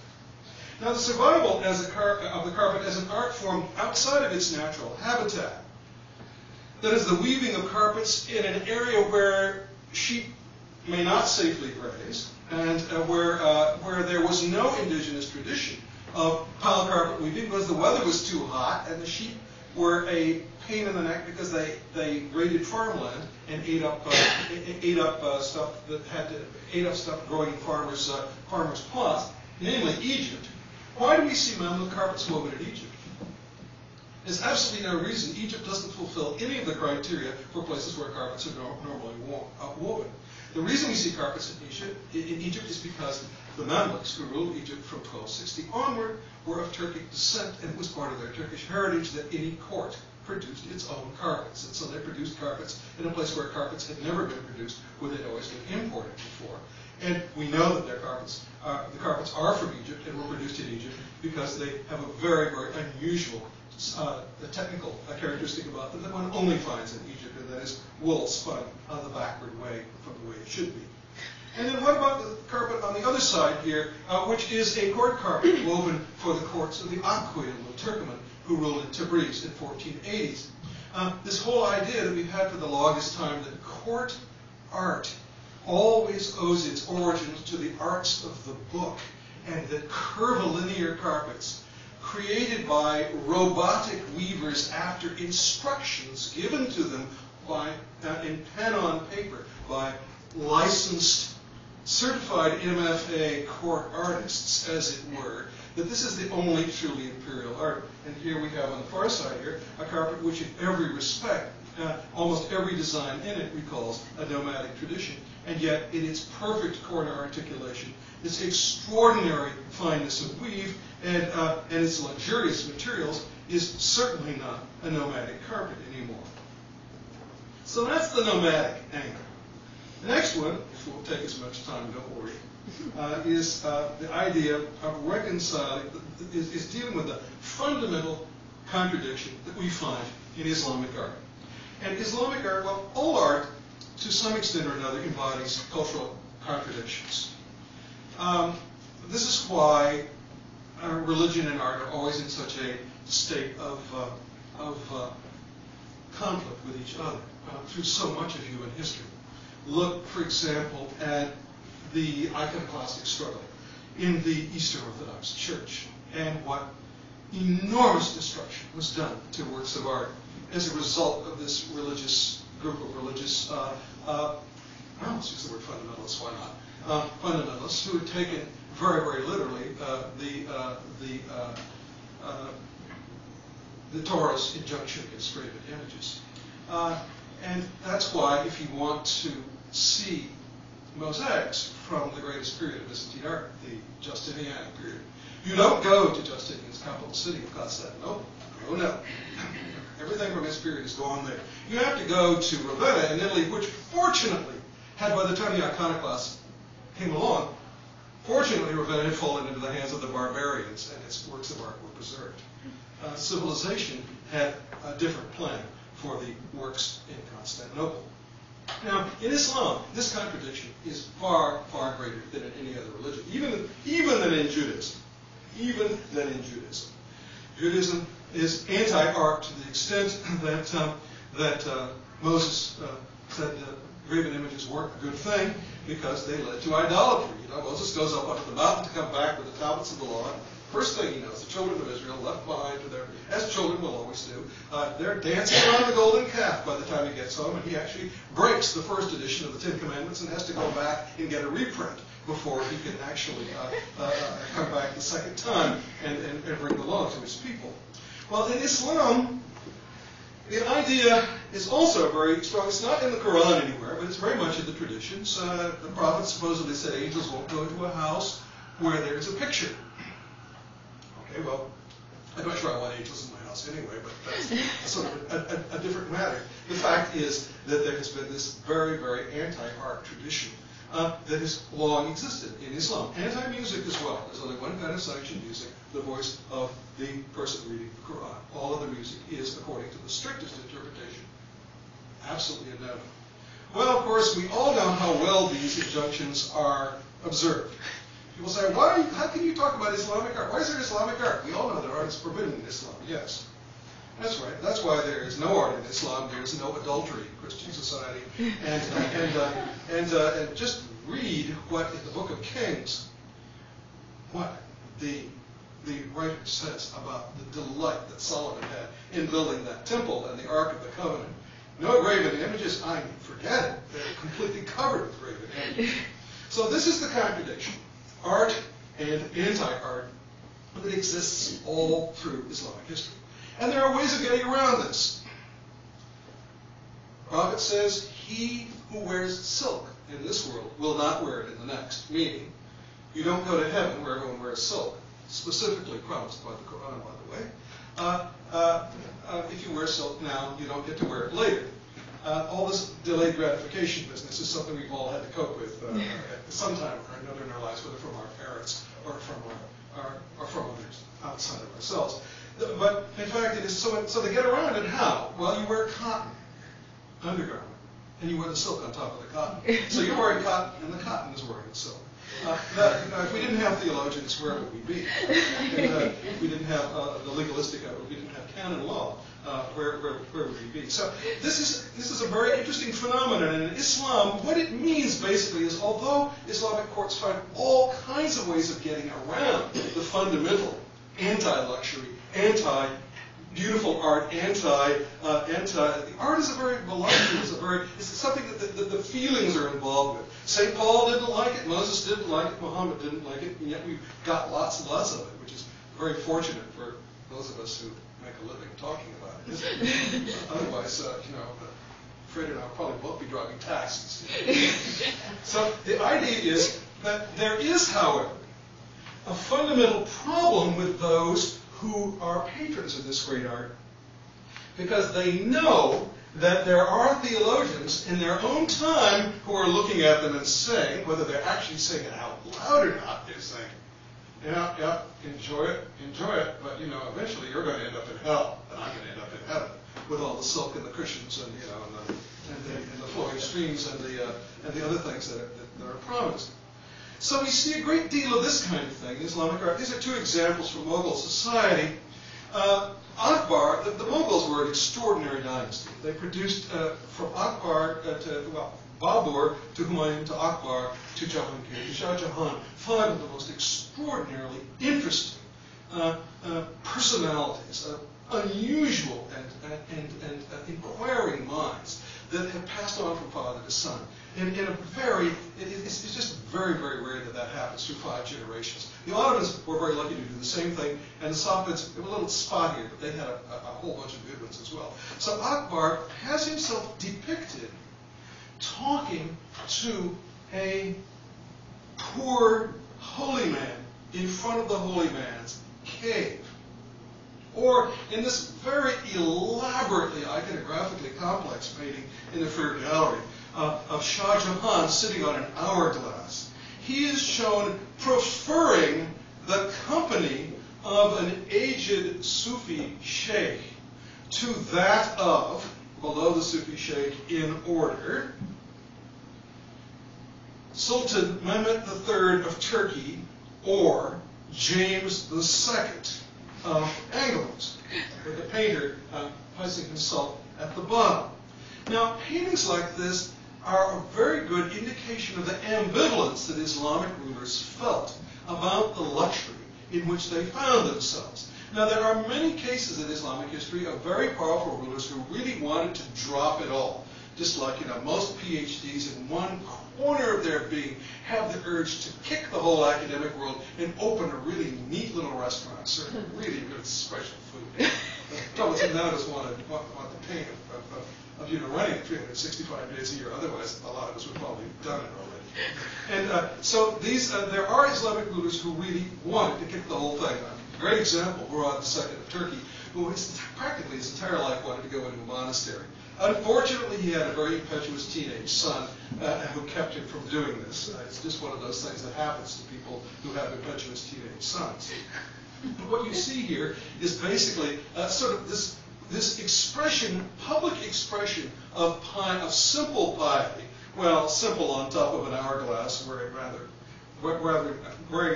Now, the survival of the carpet as an art form outside of its natural habitat, that is the weaving of carpets in an area where sheep may not safely graze, and where there was no indigenous tradition of pile carpet weaving because the weather was too hot and the sheep were a pain in the neck because they raided farmland and ate up stuff growing in farmers' plots, namely Egypt. Why do we see mammoth carpets woven in Egypt? There's absolutely no reason. Egypt doesn't fulfill any of the criteria for places where carpets are normally woven. The reason we see carpets in Egypt is because the Mamluks, who ruled Egypt from 1260 onward, were of Turkic descent, and it was part of their Turkish heritage that any court produced its own carpets. And so they produced carpets in a place where carpets had never been produced, where they'd always been imported before. And we know that the carpets are from Egypt and were produced in Egypt because they have a very, very unusual technical characteristic about them that one only finds in Egypt, and that is wool spun the backward way from the way it should be. And then what about the carpet on the other side here, which is a court carpet woven for the courts of the Aquian of Turkoman, who ruled in Tabriz in 1480s. This whole idea that we've had for the longest time that court art always owes its origins to the arts of the book, and that curvilinear carpets created by robotic weavers after instructions given to them by, in pen on paper by licensed, certified MFA court artists, as it were, that this is the only truly imperial art. And here we have on the far side here a carpet which in every respect, almost every design in it recalls a nomadic tradition, and yet in its perfect corner articulation, its extraordinary fineness of weave, and its luxurious materials is certainly not a nomadic carpet anymore. So that's the nomadic angle. The next one, which won't take as much time, don't worry, is the idea of reconciling, is dealing with the fundamental contradiction that we find in Islamic art. And Islamic art, well, all art, to some extent or another, embodies cultural contradictions. This is why religion and art are always in such a state of conflict with each other through so much of human history. Look, for example, at the iconoclastic struggle in the Eastern Orthodox Church and what enormous destruction was done to works of art as a result of this religious group of religious, let's use the word fundamentalists, why not? Fundamentalists who had taken very, very literally the Torah's injunction against graven images. And that's why, if you want to see mosaics from the greatest period of Byzantine art, the Justinianic period, you don't go to Justinian's capital city of Constantinople. Oh no. Everything from his period is gone there. You have to go to Ravenna in Italy, which fortunately had, by the time the iconoclasts came along, fortunately Ravenna had fallen into the hands of the barbarians and its works of art were preserved. Civilization had a different plan for the works in Constantinople. Now, in Islam, this contradiction is far, far greater than in any other religion, even than in Judaism. Even than in Judaism. Judaism is anti-art to the extent that Moses said graven images weren't a good thing because they led to idolatry. You know, Moses goes up onto the mountain to come back with the tablets of the law. First thing he knows, the children of Israel left behind, as children will always do, they're dancing around the golden calf by the time he gets home, and he actually breaks the first edition of the Ten Commandments and has to go back and get a reprint before he can actually come back the second time and bring the law to his people. Well, in Islam, the idea is also very strong. It's not in the Quran anywhere, but it's very much in the traditions. The Prophet supposedly said angels won't go into a house where there's a picture. Okay, well, I'm not sure I want angels in my house anyway, but that's sort of a different matter. The fact is that there has been this very, very anti-art tradition that has long existed in Islam. Anti-music as well. There's only one kind of sanctioned music, the voice of the person reading the Quran. All other music is according to the strictest interpretation. Absolutely a no. Well, of course, we all know how well these injunctions are observed. People say, how can you talk about Islamic art? Why is there Islamic art? We all know that art is forbidden in Islam. Yes. That's right. That's why there is no art in Islam. There is no adultery in Christian society. And just read what in the Book of Kings, what the writer says about the delight that Solomon had in building that temple and the Ark of the Covenant. No graven images? I mean, forget it. They're completely covered with graven images. So this is the contradiction. Art and anti-art that exists all through Islamic history. And there are ways of getting around this. The Prophet says, he who wears silk in this world will not wear it in the next. Meaning, you don't go to heaven where everyone wears silk. Specifically promised by the Quran, by the way. If you wear silk now, you don't get to wear it later. all this delayed gratification business is something we've all had to cope with at some time or another in our lives, whether from our parents or from others outside of ourselves. But in fact, it is so they get around it how? Well, you wear cotton undergarment, and you wear the silk on top of the cotton. So you're wearing cotton, and the cotton is wearing the silk. If we didn't have theologians, where would we be? And, if we didn't have the legalistic, we didn't have canon law, where would we be? So this is a very interesting phenomenon. And in Islam, what it means basically is, although Islamic courts find all kinds of ways of getting around the fundamental anti-luxury, anti-beautiful art, the art is a very voluptuous, it's something that the feelings are involved with. St. Paul didn't like it, Moses didn't like it, Muhammad didn't like it, and yet we've got lots and lots of it, which is very fortunate for those of us who make a living talking about it. Otherwise, Fred and I will probably both be driving taxis. So the idea is that there is, however, a fundamental problem with those who are patrons of this great art, because they know that there are theologians in their own time who are looking at them and saying, whether they're actually saying it out loud or not, they're saying, yeah, enjoy it, but eventually you're going to end up in hell, and I'm going to end up in heaven with all the silk and the cushions and and the flowing streams and the other things that are promised. So we see a great deal of this kind of thing in Islamic art. These are two examples from Mughal society. Akbar, the Mughals were an extraordinary dynasty. They produced from Akbar to Babur to Humayun to Akbar to Jahangir to Shah Jahan, 5 of the most extraordinarily interesting personalities, unusual and inquiring minds that have passed on from father to son. It's just very, very rare that happens through 5 generations. The Ottomans were very lucky to do the same thing, and the Safavids, they were a little spottier, but they had a whole bunch of good ones as well. So Akbar has himself depicted talking to a poor holy man in front of the holy man's cave. Or in this very elaborately, iconographically complex painting in the Fair Gallery of Shah Jahan sitting on an hourglass. He is shown preferring the company of an aged Sufi sheikh to that of, below the Sufi sheikh in order, Sultan Mehmet III of Turkey or James II of England, with the painter placing himself at the bottom. Now, paintings like this are a very good indication of the ambivalence that Islamic rulers felt about the luxury in which they found themselves. Now, there are many cases in Islamic history of very powerful rulers who really wanted to drop it all. Just like, most PhDs in one corner of their being have the urge to kick the whole academic world and open a really neat little restaurant, serving really, really special food. The trouble is, none of us want the pain of running 365 days a year. Otherwise, a lot of us would probably have done it already. And so there are Islamic rulers who really wanted to kick the whole thing. A great example, Murad II of Turkey, who practically his entire life wanted to go into a monastery. Unfortunately, he had a very impetuous teenage son who kept him from doing this. It's just one of those things that happens to people who have impetuous teenage sons. But what you see here is basically sort of this expression, public expression of simple piety. Well, simple on top of an hourglass, wearing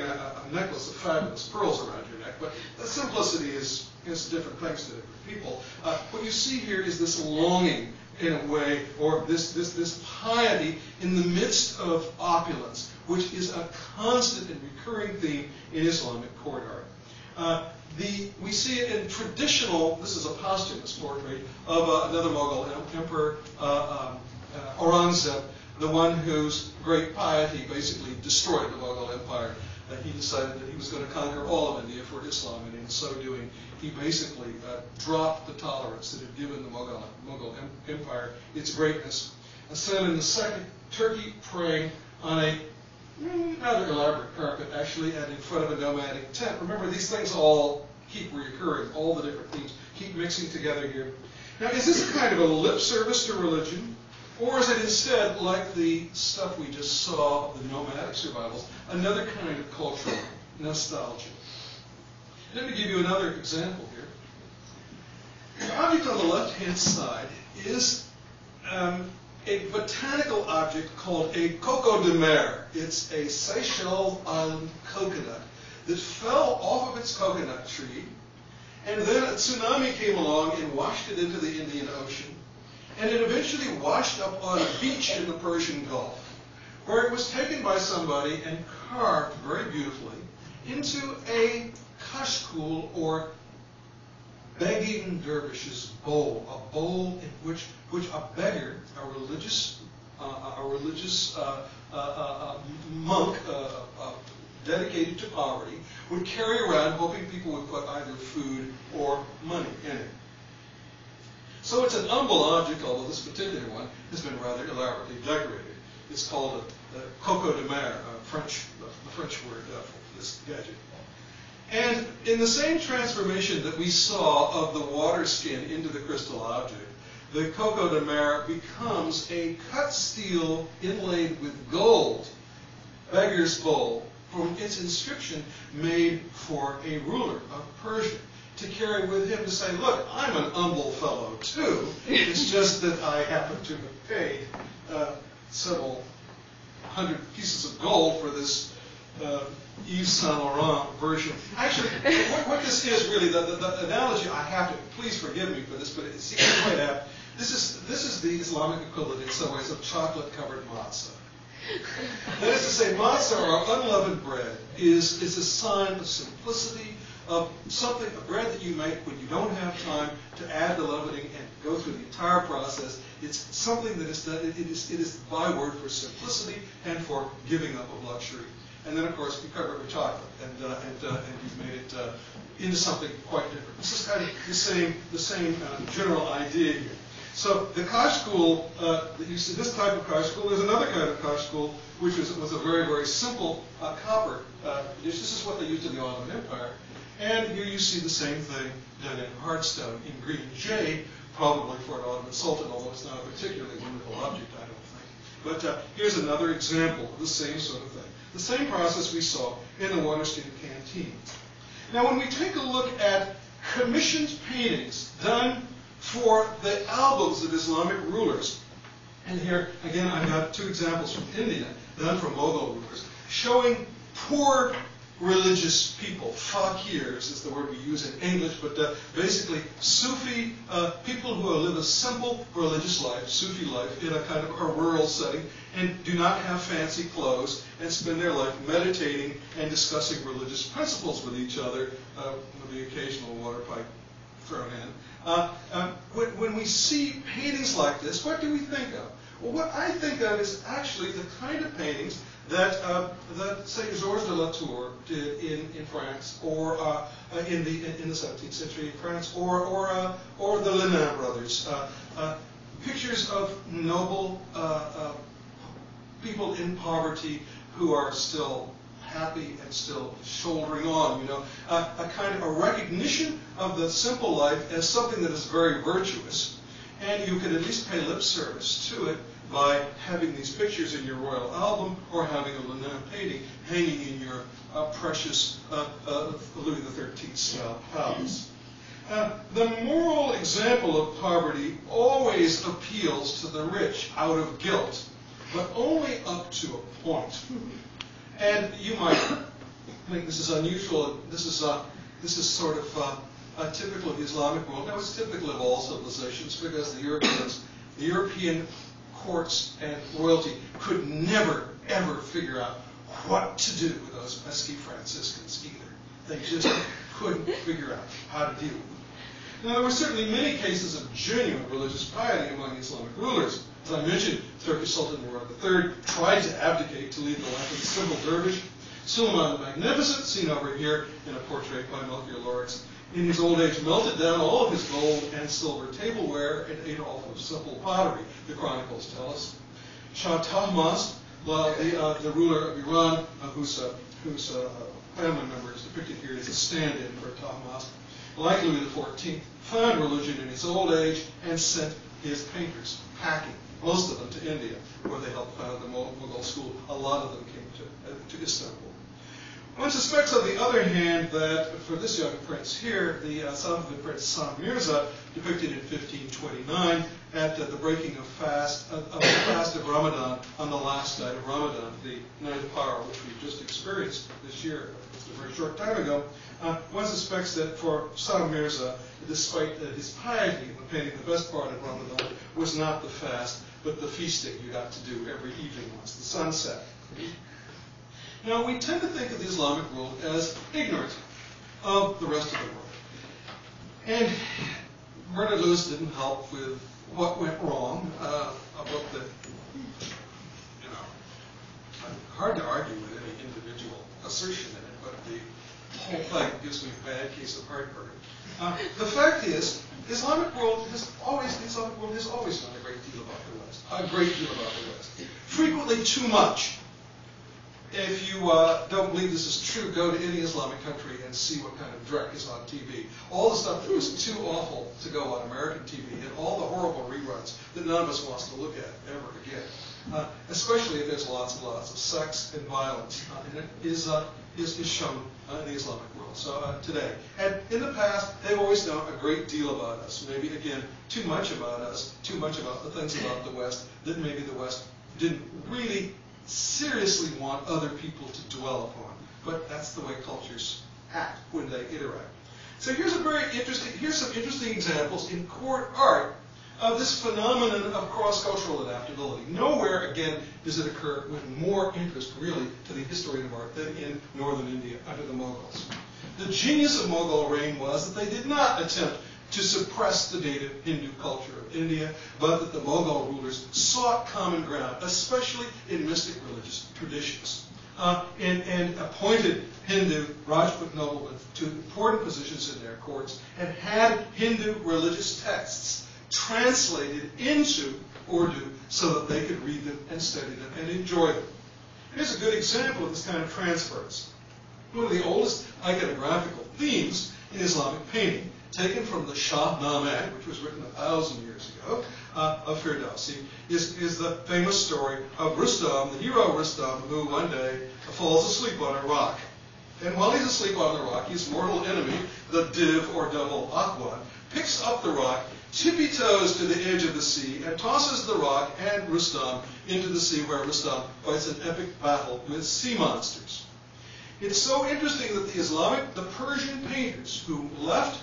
a necklace of fabulous pearls around your neck. But the simplicity is different things to different people. What you see here is this longing, in a way, or this piety in the midst of opulence, which is a constant and recurring theme in Islamic court art. We see it in traditional, this is a posthumous portrait of another Mughal emperor, Aurangzeb, the one whose great piety basically destroyed the Mughal Empire. He decided that he was going to conquer all of India for Islam, and in so doing, he basically dropped the tolerance that had given the Mughal Empire its greatness. And Salim II, Turkey, praying on a rather elaborate carpet, actually, and in front of a nomadic tent. Remember, these things all keep reoccurring, all the different themes keep mixing together here. Now, is this a kind of a lip service to religion? Or is it instead, like the stuff we just saw, the nomadic survivals, another kind of cultural nostalgia? Let me give you another example here. The object on the left-hand side is a botanical object called a coco de mer. It's a Seychelles Island coconut that fell off of its coconut tree, and then a tsunami came along and washed it into the Indian Ocean, and it eventually washed up on a beach in the Persian Gulf, where it was taken by somebody and carved very beautifully into a kashkul, or begging dervish's bowl, a bowl in which a beggar, a religious monk dedicated to poverty, would carry around, hoping people would put either food or money in it. So it's an humble object, although this particular one has been rather elaborately decorated. It's called a coco de mer, the French word for this gadget. And in the same transformation that we saw of the water skin into the crystal object, the coco de mer becomes a cut steel inlaid with gold beggar's bowl from its inscription made for a ruler of Persia to carry with him to say, look, I'm an humble fellow too. It's just that I happen to have paid several hundred pieces of gold for this Yves Saint Laurent version. Actually, what this is really, the analogy I have to, please forgive me for this, but it seems quite apt. This is the Islamic equivalent in some ways of chocolate-covered matzah. That is to say, matzah, or unleavened bread, is a sign of simplicity, of something, a bread that you make when you don't have time to add the leavening and go through the entire process. It's something that is done, it is the byword for simplicity and for giving up of luxury. And then, of course, you cover it with chocolate, and you've made it into something quite different. This is kind of the same general idea here. So the kashkul, you see this type of kashkul. There's another kind of kashkul, which was a very, very simple copper dish. This is what they used in the Ottoman Empire. And here you see the same thing done in hardstone in green jade, probably for an Ottoman sultan, although it's not a particularly wonderful object, I don't think. But here's another example of the same sort of thing. The same process we saw in the Waterstein canteen. Now, when we take a look at commissioned paintings done for the albums of Islamic rulers, and here, again, I've got two examples from India, done from Mughal rulers, showing poor religious people. Fakirs is the word we use in English, but basically Sufi people who live a simple religious life, Sufi life, in a kind of a rural setting, and do not have fancy clothes, and spend their life meditating and discussing religious principles with each other, with the occasional water pipe thrown in. When we see paintings like this, what do we think of? Well, what I think of is actually the kind of paintings that say Georges de la Tour did in France, or in the 17th century in France, or the Lenin brothers. Pictures of noble people in poverty who are still happy and still shouldering on. A kind of a recognition of the simple life as something that is very virtuous, and you can at least pay lip service to it by having these pictures in your royal album, or having a Lenin painting hanging in your precious Louis XIII style palace. The moral example of poverty always appeals to the rich out of guilt, but only up to a point. And you might think this is unusual. This is sort of typical of the Islamic world. Now, it's typical of all civilizations, because the European courts and royalty could never, ever figure out what to do with those pesky Franciscans either. They just couldn't figure out how to deal with them. Now, there were certainly many cases of genuine religious piety among Islamic rulers. As I mentioned, Turkish Sultan Murad III tried to abdicate to lead the life of a simple dervish. Suleiman the Magnificent, seen over here in a portrait by Melchior Lorix, in his old age melted down all of his gold and silver tableware and ate off of simple pottery, the chronicles tell us. Shah Tahmasp, the ruler of Iran, whose family member is depicted here as a stand-in for Tahmasp, like Louis XIV, found religion in his old age and sent his painters packing, most of them to India, where they helped found the Mughal school. A lot of them came to Istanbul. One suspects, on the other hand, that for this young prince here, the Safavid prince Sam Mirza, depicted in 1529 at the breaking of the fast of Ramadan on the last night of Ramadan, the night of power, which we just experienced this year, just a very short time ago. One suspects that for Sam Mirza, despite his piety, when painting the best part of Ramadan was not the fast, but the feasting you got to do every evening once the sun set. Now, we tend to think of the Islamic world as ignorant of the rest of the world. And Bernard Lewis didn't help with what went wrong about the, hard to argue with any individual assertion in it, but the whole thing gives me a bad case of heartburn. The fact is, the Islamic world has always done a great deal about the West. A great deal about the West. Frequently too much. If you don't believe this is true, go to any Islamic country and see what kind of dreck is on TV. All the stuff that was too awful to go on American TV, and all the horrible reruns that none of us wants to look at ever again. Especially if there's lots and lots of sex and violence, and it is shown in the Islamic world. So today, and in the past, they've always known a great deal about us. Maybe again, too much about us, too much about the things about the West that maybe the West didn't really seriously want other people to dwell upon. But that's the way cultures act when they interact. So here's some interesting examples in court art of this phenomenon of cross-cultural adaptability. Nowhere, again, does it occur with more interest, really, to the history of art than in northern India under the Mughals. The genius of Mughal reign was that they did not attempt to suppress the native Hindu culture of India, but that the Mughal rulers sought common ground, especially in mystic religious traditions, and appointed Hindu Rajput noblemen to important positions in their courts, and had Hindu religious texts translated into Urdu so that they could read them and study them and enjoy them. Here's a good example of this kind of transference. One of the oldest iconographical themes in Islamic painting, taken from the Shahnameh, which was written 1,000 years ago, of Firdausi, is the famous story of Rustam, the hero Rustam, who one day falls asleep on a rock. And while he's asleep on the rock, his mortal enemy, the div or devil Akhwan, picks up the rock, tippy-toes to the edge of the sea, and tosses the rock and Rustam into the sea, where Rustam fights an epic battle with sea monsters. It's so interesting that the Persian painters who left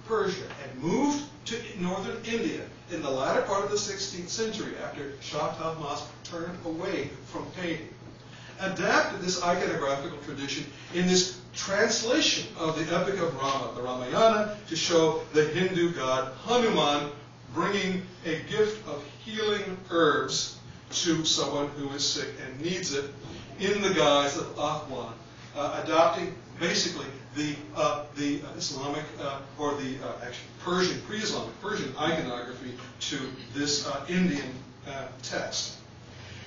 Persia and moved to northern India in the latter part of the 16th century, after Shah Tahmasp turned away from painting, adapted this iconographical tradition in this translation of the epic of Rama, the Ramayana, to show the Hindu god Hanuman bringing a gift of healing herbs to someone who is sick and needs it in the guise of Akhwan, adopting basically the Islamic, or the actually Persian, pre-Islamic Persian iconography to this Indian text.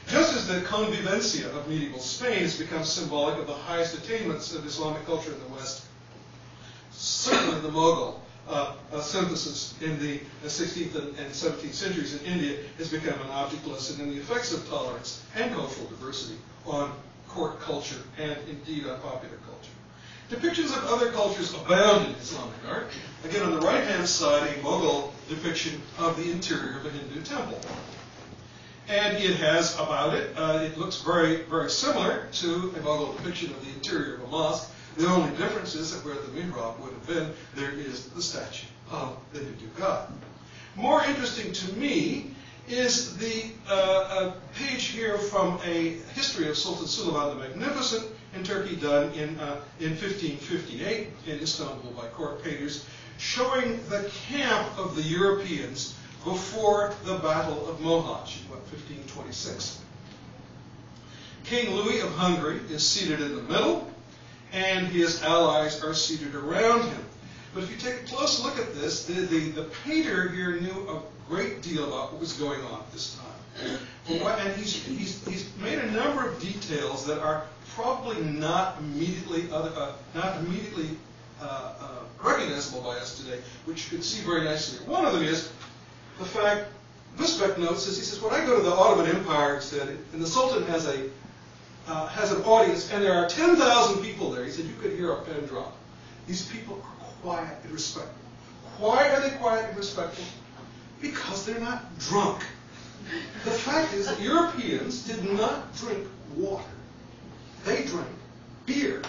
Just as the convivencia of medieval Spain has become symbolic of the highest attainments of Islamic culture in the West, certainly the Mughal synthesis in the 16th and 17th centuries in India has become an object lesson in the effects of tolerance and cultural diversity on court culture and indeed on popular culture. Depictions of other cultures abound in Islamic art. Again, on the right-hand side, a Mughal depiction of the interior of a Hindu temple. And it has about it, it looks very, very similar to a Mughal depiction of the interior of a mosque. The only difference is that where the mihrab would have been, there is the statue of the Hindu god. More interesting to me is the page here from a history of Sultan Suleiman the Magnificent in Turkey, done in 1558 in Istanbul by court painters, showing the camp of the Europeans before the Battle of Mohács, 1526. King Louis of Hungary is seated in the middle, and his allies are seated around him. But if you take a close look at this, the painter here knew a great deal about what was going on at this time. And he's made a number of details that are probably not immediately recognizable by us today, which you can see very nicely. One of them is the fact, Busbek notes this, he says, when I go to the Ottoman Empire, he said, and the Sultan has an audience, and there are 10,000 people there, he said, you could hear a pin drop. These people are quiet and respectful. Why are they quiet and respectful? Because they're not drunk. The fact is that Europeans did not drink water. They drank beer.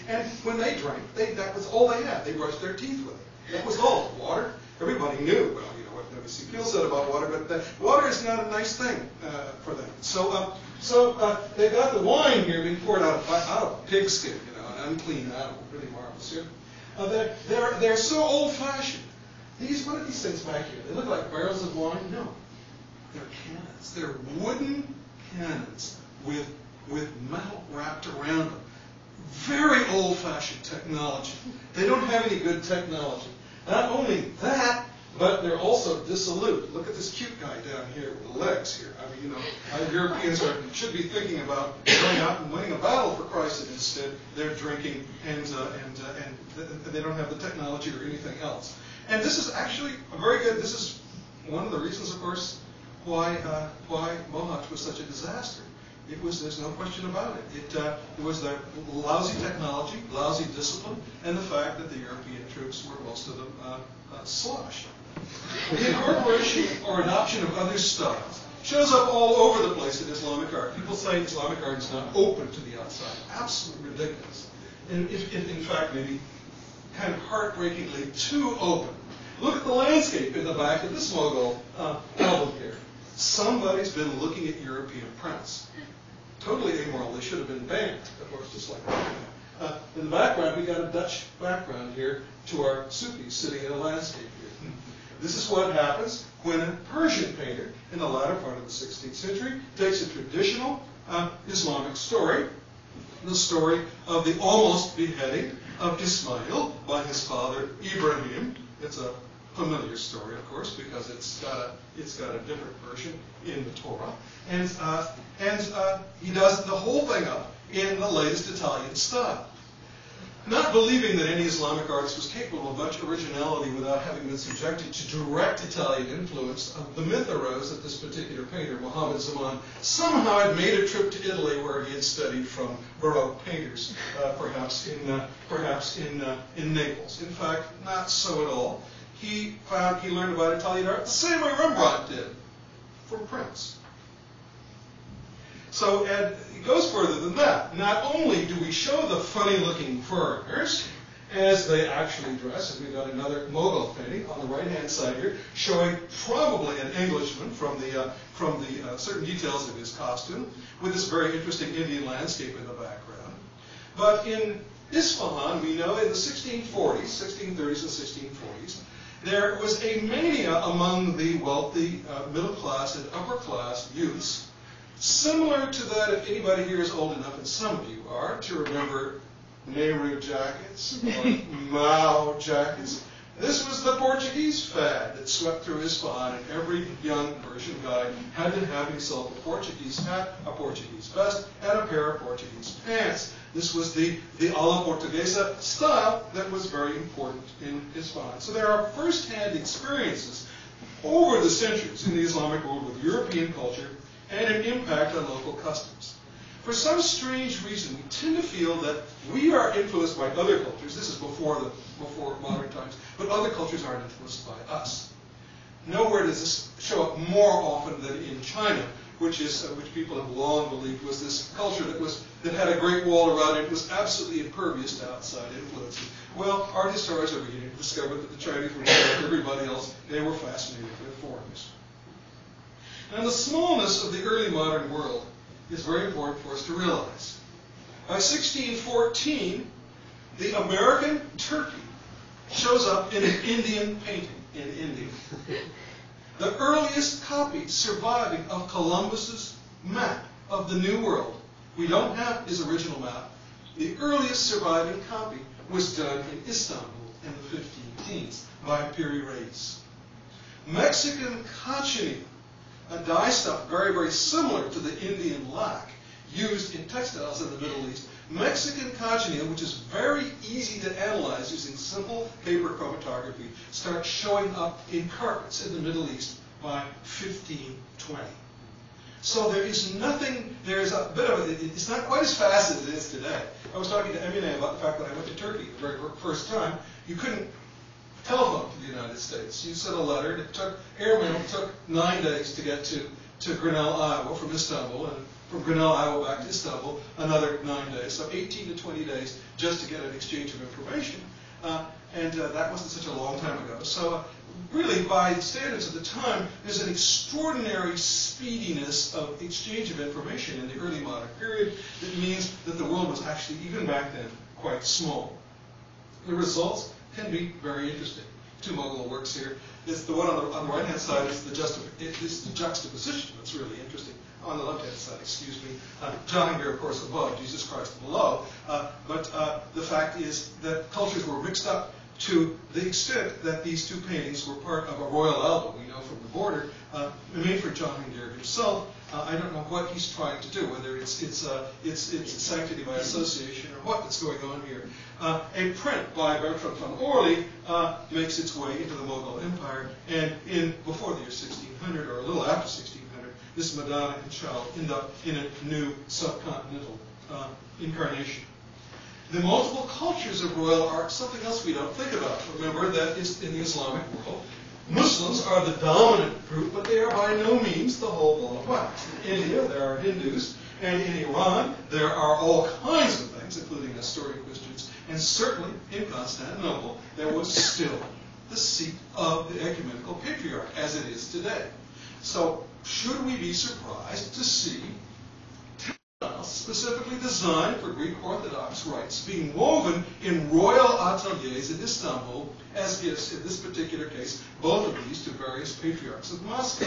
And when they drank, that was all they had. They brushed their teeth with it. That was all. Water, everybody knew. Well, you know what W.C. Peel said about water, but water is not a nice thing for them. So they've got the wine here being poured out of a pigskin, you know, an unclean animal. Really marvelous here. They're so old-fashioned. What are these things back here? They look like barrels of wine? No. They're cannons. They're wooden cannons with metal wrapped around them. Very old-fashioned technology. They don't have any good technology. Not only that, but they're also dissolute. Look at this cute guy down here with the legs here. I mean, you know, Europeans should be thinking about going out and winning a battle for Christ, and instead they're drinking and they don't have the technology or anything else. And this is actually a very good. This is one of the reasons, of course, why Mohat was such a disaster. There's no question about it. It was the lousy technology, lousy discipline, and the fact that the European troops were, most of them, sloshed. The incorporation or adoption of other styles shows up all over the place in Islamic art. People say Islamic art is not open to the outside. Absolutely ridiculous. And in fact, maybe kind of heartbreakingly too open. Look at the landscape in the back of this Mughal album here. Somebody's been looking at European prints. Totally amoral. They should have been banned, of course, just like that. In the background, we got a Dutch background here to our Sufis sitting in a landscape here. This is what happens when a Persian painter in the latter part of the 16th century takes a traditional Islamic story, the story of the almost beheading of Ismail by his father Ibrahim. It's a familiar story, of course, because it's got a different version in the Torah, and he does the whole thing up in the latest Italian style. Not believing that any Islamic artist was capable of much originality without having been subjected to direct Italian influence, the myth arose that this particular painter, Muhammad Zaman, somehow had made a trip to Italy where he had studied from Baroque painters, perhaps in Naples. In fact, not so at all. He learned about Italian art the same way Rembrandt did, from prints. So, and it goes further than that. Not only do we show the funny-looking foreigners as they actually dress, and we've got another Mughal painting on the right-hand side here, showing probably an Englishman from the certain details of his costume, with this very interesting Indian landscape in the background. But in Isfahan, we know in the 1630s and 1640s, there was a mania among the wealthy middle-class and upper-class youths, similar to that, if anybody here is old enough, and some of you are, to remember Nehru jackets or Mao jackets. This was the Portuguese fad that swept through Isfahan, and every young Persian guy had to have himself a Portuguese hat, a Portuguese vest, and a pair of Portuguese pants. This was the alla portuguesa style that was very important in Isfahan. So there are first-hand experiences over the centuries in the Islamic world with European culture and an impact on local customs. For some strange reason, we tend to feel that we are influenced by other cultures. This is before modern times, but other cultures aren't influenced by us. Nowhere does this show up more often than in China, which people have long believed was this culture that had a great wall around it. It was absolutely impervious to outside influences. Well, art historians are beginning to discover that the Chinese were like everybody else. They were fascinated with foreigners. Now, the smallness of the early modern world is very important for us to realize. By 1614, the American turkey shows up in an Indian painting in India. The earliest copy surviving of Columbus's map of the New World, we don't have his original map. The earliest surviving copy was done in Istanbul in the 15th teens by Piri Reis. Mexican cochineal, a dye stuff very, very similar to the Indian lac used in textiles in the Middle East, Mexican cochineal, which is very easy to analyze using simple paper chromatography, starts showing up in carpets in the Middle East by 1520. So there is nothing, there's a bit of it, it's not quite as fast as it is today. I was talking to Emine about the fact when I went to Turkey the very first time, you couldn't telephone to the United States. You sent a letter, and it took, airmail took 9 days to get to Grinnell, Iowa from Istanbul, and from Grinnell, Iowa back to Istanbul, another 9 days. So 18 to 20 days just to get an exchange of information. And that wasn't such a long time ago. So really, by standards of the time, there's an extraordinary speediness of exchange of information in the early modern period that means that the world was actually, even back then, quite small. The results can be very interesting. Two Mughal works here. It's the one on the right-hand side is the juxtaposition that's really interesting. On the left-hand side, excuse me, Jahangir, of course, above, Jesus Christ below. But the fact is that cultures were mixed up to the extent that these two paintings were part of a royal album, we know from the border, made for Jahangir himself. I don't know what he's trying to do, whether it's sanctity by association or what that's going on here. A print by Bertrand von Orly makes its way into the Mughal Empire, and before the year 1600, or a little after 1600, this Madonna and child end up in a new subcontinental incarnation. The multiple cultures of royal art, something else we don't think about. Remember that is in the Islamic world, Muslims are the dominant group, but they are by no means the whole ball of wax. In India, there are Hindus, and in Iran, there are all kinds of things, including Nestorian Christians, and certainly in Constantinople, there was still the seat of the ecumenical patriarch, as it is today. So, should we be surprised to see textiles specifically designed for Greek Orthodox rites being woven in royal ateliers in Istanbul as gifts, in this particular case, both of these to various patriarchs of Moscow?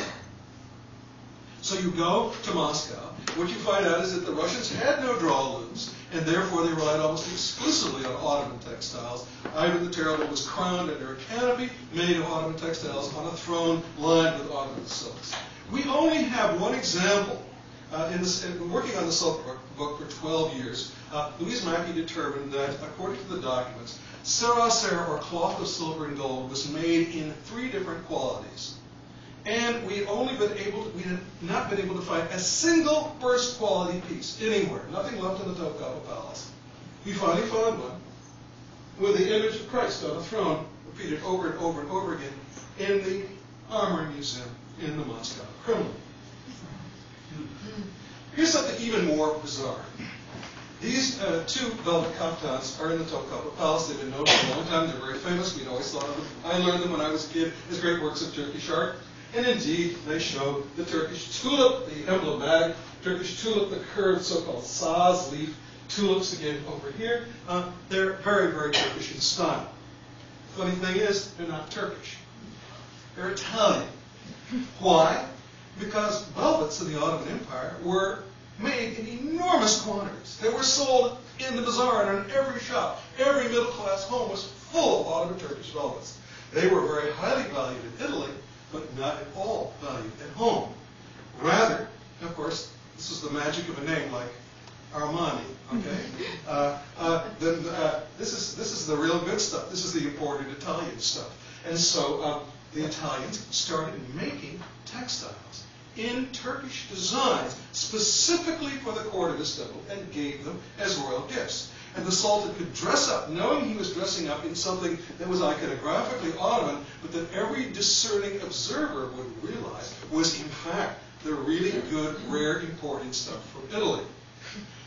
So you go to Moscow, what you find out is that the Russians had no draw looms, and therefore they relied almost exclusively on Ottoman textiles. Ivan the Terrible was crowned under a canopy made of Ottoman textiles on a throne lined with Ottoman silks. We only have one example. In working on the silk book for 12 years, Louise Mackey determined that, according to the documents, seraser, or cloth of silver and gold, was made in 3 different qualities. And we had not been able to find a single first quality piece anywhere. Nothing left in the Topkapi Palace. We finally found one with the image of Christ on a throne, repeated over and over and over again, in the Armory Museum in the Moscow Kremlin. Here's something even more bizarre. These 2 velvet kaftans are in the Topkapi Palace. They've been known for a long time. They're very famous. We'd always thought of them. I learned them when I was a kid as great works of Turkish art. And indeed, they show the Turkish tulip, the emblematic Turkish tulip, the curved so-called saz leaf tulips again over here. They're very, very Turkish in style. Funny thing is, they're not Turkish. They're Italian. Why? Because velvets in the Ottoman Empire were made in enormous quantities. They were sold in the bazaar and in every shop. Every middle-class home was full of Ottoman Turkish velvets. They were very highly valued in Italy, but not at all valued at home. Rather, of course, this is the magic of a name like Armani, okay? This is the real good stuff. This is the imported Italian stuff. And so the Italians started making textiles in Turkish designs specifically for the court of Istanbul and gave them as royal gifts. And the Sultan could dress up, knowing he was dressing up in something that was iconographically Ottoman, but that every discerning observer would realize was in fact the really good, rare, imported stuff from Italy.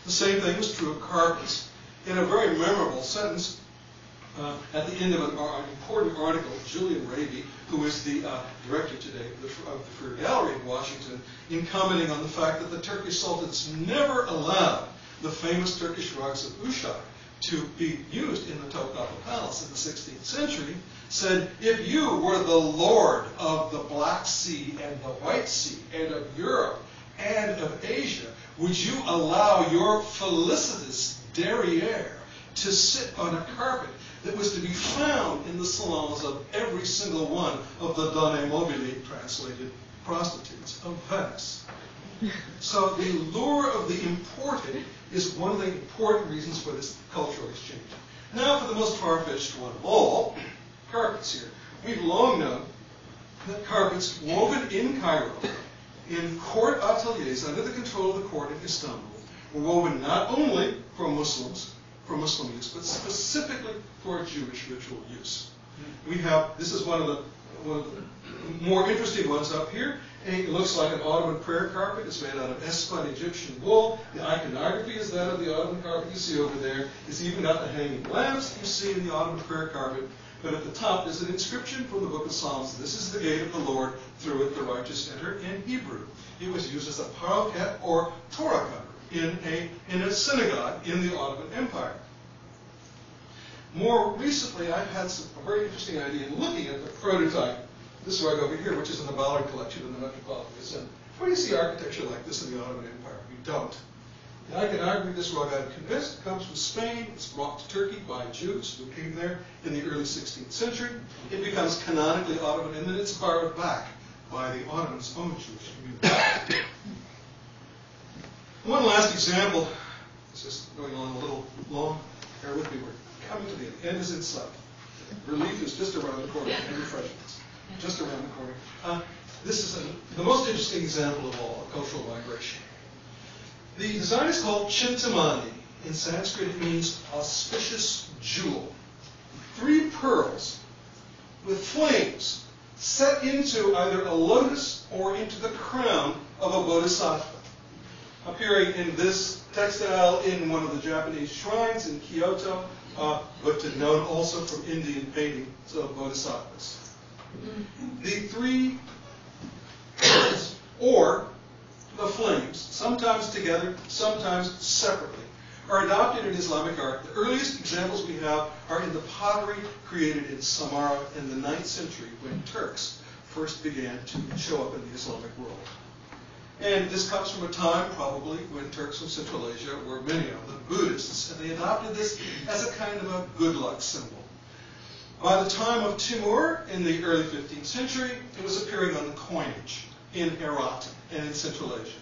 The same thing was true of carpets. In a very memorable sentence, at the end of an important article, Julian Raby, who is the director today of the Freer Gallery in Washington, in commenting on the fact that the Turkish sultans never allowed the famous Turkish rugs of Uşak to be used in the Topkapi Palace in the 16th century, said, if you were the lord of the Black Sea and the White Sea and of Europe and of Asia, would you allow your felicitous derriere to sit on a carpet that was to be found in the salons of every single one of the donne mobili, translated prostitutes, of Venice? So the lure of the imported is one of the important reasons for this cultural exchange. Now for the most far-fetched one of all, carpets here. We've long known that carpets woven in Cairo, in court ateliers under the control of the court in Istanbul, were woven not only for Muslims, for Muslim use, but specifically for Jewish ritual use. This is one of the more interesting ones up here. It looks like an Ottoman prayer carpet. It's made out of spun Egyptian wool. The iconography is that of the Ottoman carpet you see over there. It's even got the hanging lamps you see in the Ottoman prayer carpet. But at the top is an inscription from the book of Psalms. This is the gate of the Lord. Through it the righteous enter in Hebrew. It was used as a paroquet or Torah cover in a synagogue in the Ottoman Empire. More recently, I've had a very interesting idea in looking at the prototype, this rug over here, which is in the Ballard collection in the Metropolitan Museum. Where do you see architecture like this in the Ottoman Empire? You don't. And I can argue this rug, I'm convinced, comes from Spain. It's brought to Turkey by Jews who came there in the early 16th century. It becomes canonically Ottoman, and then it's borrowed back by the Ottomans' own Jewish community. One last example. This is going on a little long. Bear with me. We're coming to the end. The end is in sight. Relief is just around the corner, and refreshments just around the corner. This is the most interesting example of all, of cultural migration. The design is called Chintamani. In Sanskrit, it means auspicious jewel. 3 pearls with flames set into either a lotus or into the crown of a bodhisattva, appearing in this textile in one of the Japanese shrines in Kyoto, but known also from Indian paintings of bodhisattvas. The 3 pearls, or the flames, sometimes together, sometimes separately, are adopted in Islamic art. The earliest examples we have are in the pottery created in Samarra in the 9th century when Turks first began to show up in the Islamic world. And this comes from a time, probably, when Turks from Central Asia were, many of them, Buddhists, and they adopted this as a kind of a good luck symbol. By the time of Timur, in the early 15th century, it was appearing on the coinage in Herat and in Central Asia.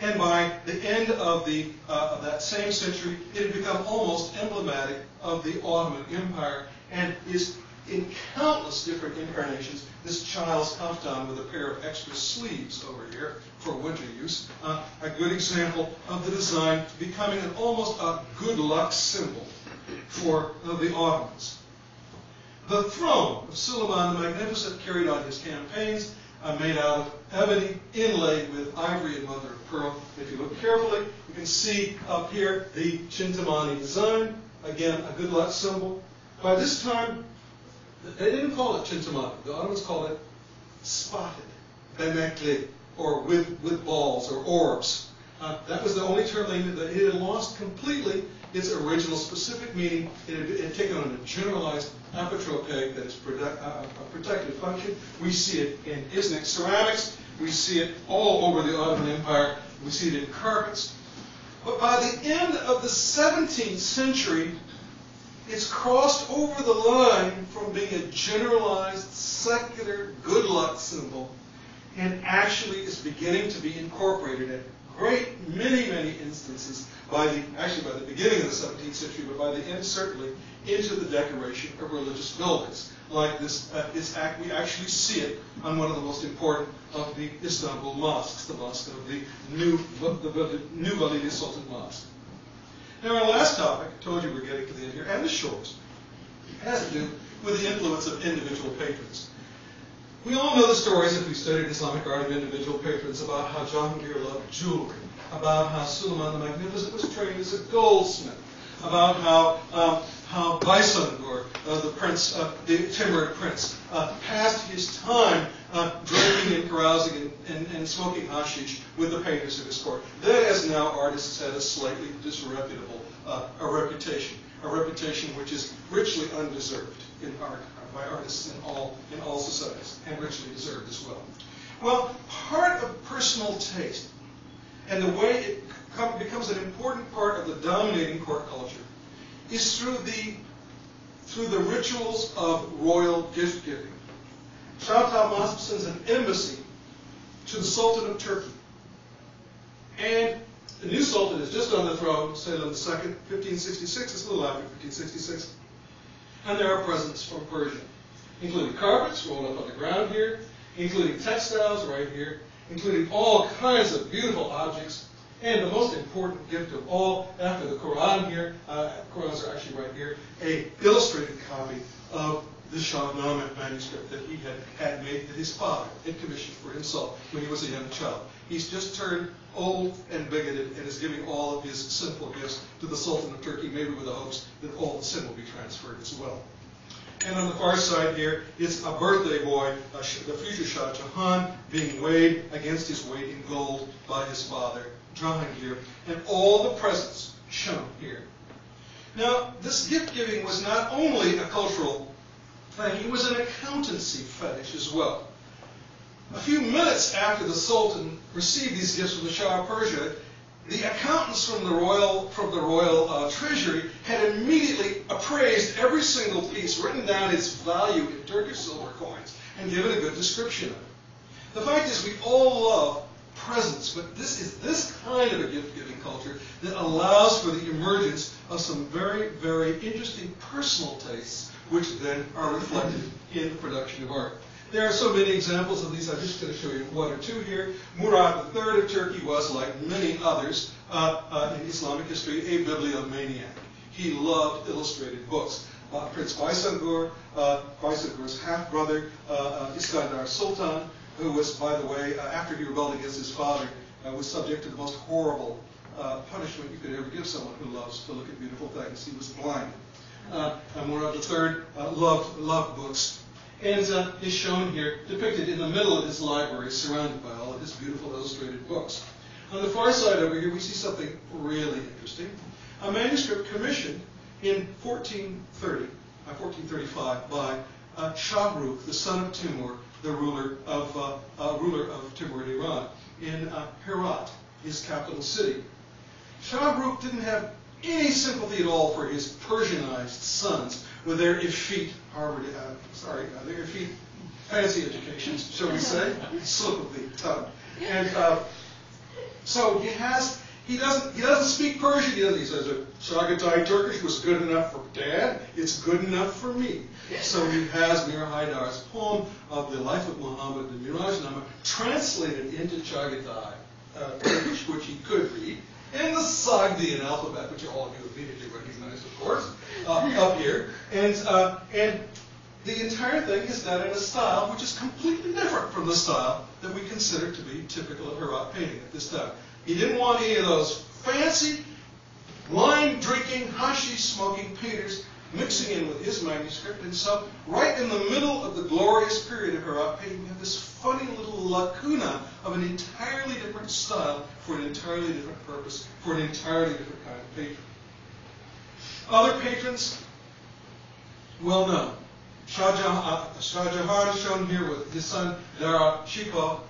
And by the end of that same century, it had become almost emblematic of the Ottoman Empire and is in countless different incarnations. This child's kaftan with a pair of extra sleeves over here for winter use, a good example of the design becoming almost a good luck symbol for the Ottomans. The throne of Suleiman the Magnificent carried on his campaigns, made out of ebony, inlaid with ivory and mother of pearl. If you look carefully, you can see up here the Chintamani design. Again, a good luck symbol. By this time, they didn't call it Chintamani. The Ottomans called it spotted, bemekli, or with balls or orbs. That was the only term they knew. That it had lost completely its original specific meaning. It had taken on a generalized apotrope, that is a protective function. We see it in Iznik ceramics. We see it all over the Ottoman Empire. We see it in carpets. But by the end of the 17th century, it's crossed over the line from being a generalized, secular, good luck symbol and actually is beginning to be incorporated in many instances by the beginning of the 17th century, but by the end certainly into the decoration of religious buildings. Like this, we actually see it on one of the most important of the Istanbul mosques, the mosque of the new Valide Sultan Mosque. Now our last topic, I told you we're getting to the end here, and the shores, has to do with the influence of individual patrons. We all know the stories, if we studied Islamic art, of individual patrons about how Jahangir loved jewelry, about how Suleiman the Magnificent was trained as a goldsmith, about how Bayezid, or the prince, the Timurid prince, passed his time drinking and carousing and smoking hashish with the painters of his court. That, as now artists, had a slightly disreputable a reputation which is richly undeserved in art by artists in all societies, and richly deserved as well. Well, part of personal taste and the way it becomes an important part of the dominating court culture is through the rituals of royal gift giving. Shah Tahmasp sends an embassy to the Sultan of Turkey And the new sultan is just on the throne, Selim II, 1566. It's a little after 1566. And there are presents from Persia, including carpets rolled up on the ground here, including textiles right here, including all kinds of beautiful objects, and the most important gift of all, after the Quran here, Qurans are actually right here, a illustrated copy of the Shahnameh manuscript that he had made, that his father had commissioned for himself when he was a young child. He's just turned old and bigoted and is giving all of his sinful gifts to the Sultan of Turkey, maybe with the hopes that all the sin will be transferred as well. And on the far side here, it's a birthday boy, the future Shah Jahan, being weighed against his weight in gold by his father, Jahangir, and all the presents shown here. Now, this gift-giving was not only a cultural thing, it was an accountancy fetish as well. A few minutes after the Sultan received these gifts from the Shah of Persia, the accountants from the royal treasury had immediately appraised every single piece, written down its value in Turkish silver coins, and given a good description of it. The fact is, we all love presents, but this is this kind of a gift-giving culture that allows for the emergence of some very, very interesting personal tastes, which then are reflected in the production of art. There are so many examples of these. I'm just going to show you one or two here. Murad III of Turkey was, like many others in Islamic history, a bibliomaniac. He loved illustrated books. Prince Bayezid's half-brother, Iskandar Sultan, who was, by the way, after he rebelled against his father, was subject to the most horrible punishment you could ever give someone who loves to look at beautiful things. He was blind. Murad III loved books, and is shown here, depicted in the middle of his library, surrounded by all of his beautiful illustrated books. On the far side over here, we see something really interesting. A manuscript commissioned in 1435 by Shahrukh, the son of Timur, the ruler of Timurid Iran, in Herat, his capital city. Shahrukh didn't have any sympathy at all for his Persianized sons with their effete fancy educations, shall we say, slip of the tongue. And so he doesn't speak Persian. He says, Chagatai Turkish was good enough for Dad, it's good enough for me. So he has Mir Haydar's poem of the life of Muhammad, the Mirajnama, translated into Chagatai Turkish, which he could read, in the Sogdian alphabet, which all of you immediately recognize, of course, up here. And the entire thing is done in a style which is completely different from the style that we consider to be typical of Herat painting at this time. He didn't want any of those fancy, wine-drinking, hashish-smoking painters mixing in with his manuscript. And so, right in the middle of the glorious period of Herat painting, we have this funny little lacuna of an entirely different style for an entirely different purpose, for an entirely different kind of patron. Other patrons, well known. Shah Jahan is shown here with his son Dara Shikoh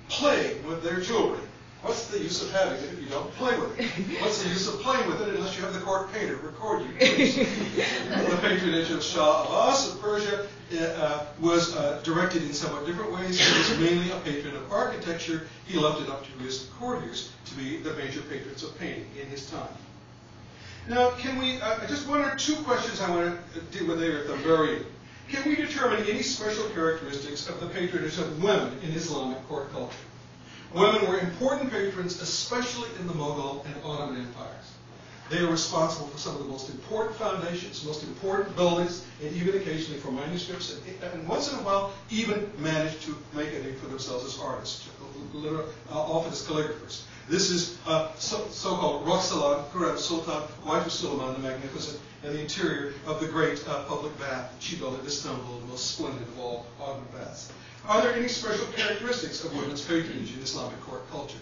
playing with their jewelry. What's the use of having it if you don't play with it? What's the use of playing with it unless you have the court painter record you? The patronage of Shah Abbas of Persia was directed in somewhat different ways. He was mainly a patron of architecture. He left it up to his courtiers to be the major patrons of painting in his time. Now, can we, just one or two questions I want to deal with there at the very end. Can we determine any special characteristics of the patronage of women in Islamic court culture? Women were important patrons, especially in the Mughal and Ottoman empires. They are responsible for some of the most important foundations, most important buildings, and even occasionally for manuscripts, and once in a while even managed to make a name for themselves as artists, often as calligraphers. This is so-called Roxalan Khurram Sultan, wife of Suleiman the Magnificent, and the interior of the great public bath that she built at Istanbul, the most splendid of all Ottoman baths. Are there any special characteristics of women's patronage in Islamic court culture?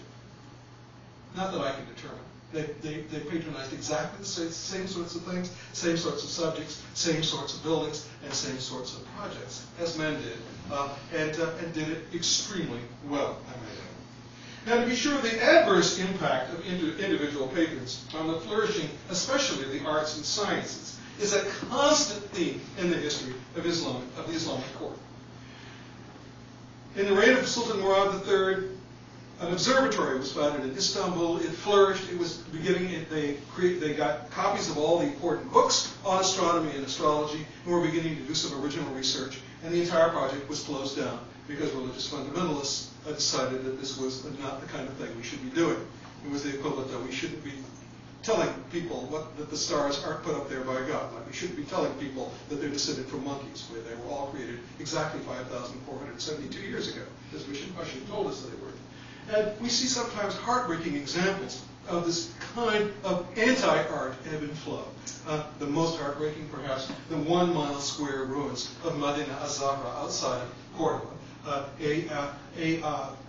Not that I can determine. They patronized exactly the same sorts of things, same sorts of subjects, same sorts of buildings, and same sorts of projects, as men did, and did it extremely well, I may add. Now, to be sure, the adverse impact of individual patrons on the flourishing, especially of the arts and sciences, is a constant theme in the history of the Islamic court. In the reign of Sultan Murad III, An observatory was founded in Istanbul. It flourished. It was beginning. They got copies of all the important books on astronomy and astrology, and were beginning to do some original research. And the entire project was closed down because religious fundamentalists decided that this was not the kind of thing we should be doing. It was the equivalent that we shouldn't be telling people that the stars aren't put up there by God. Like we shouldn't be telling people that they're descended from monkeys, where they were all created exactly 5,472 years ago, as Hashem told us that they were. And we see sometimes heartbreaking examples of this kind of anti-art ebb and flow. The most heartbreaking, perhaps, the 1 mile square ruins of Medina Az-Zahra outside of Cordoba.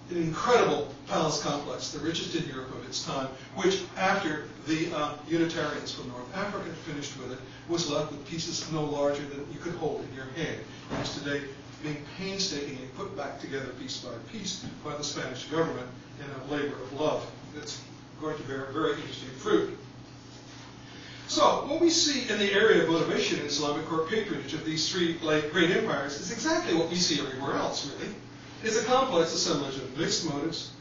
An incredible palace complex, the richest in Europe of its time, which after the Unitarians from North Africa finished with it, was left with pieces no larger than you could hold in your hand. It is today being painstakingly put back together piece by piece by the Spanish government in a labor of love that's going to bear very interesting fruit. So, what we see in the area of motivation in Islamic court patronage of these three great empires is exactly what we see everywhere else, really. It's a complex assemblage of mixed motives,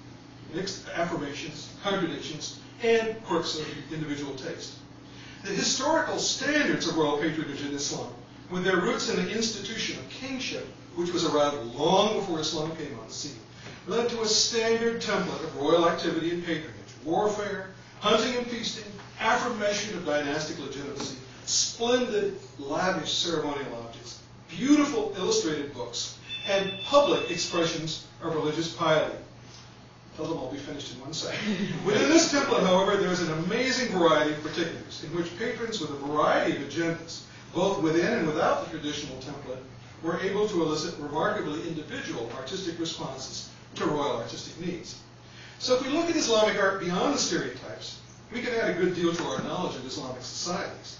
mixed affirmations, contradictions, and quirks of individual taste. The historical standards of royal patronage in Islam, with their roots in the institution of kingship, which was around long before Islam came on the scene, led to a standard template of royal activity and patronage: warfare, hunting and feasting, affirmation of dynastic legitimacy, splendid, lavish ceremonial objects, beautiful illustrated books, and public expressions of religious piety. Tell them I'll be finished in 1 second. Within this template, however, there is an amazing variety of particulars in which patrons with a variety of agendas, both within and without the traditional template, were able to elicit remarkably individual artistic responses to royal artistic needs. So if we look at Islamic art beyond the stereotypes, we can add a good deal to our knowledge of Islamic societies.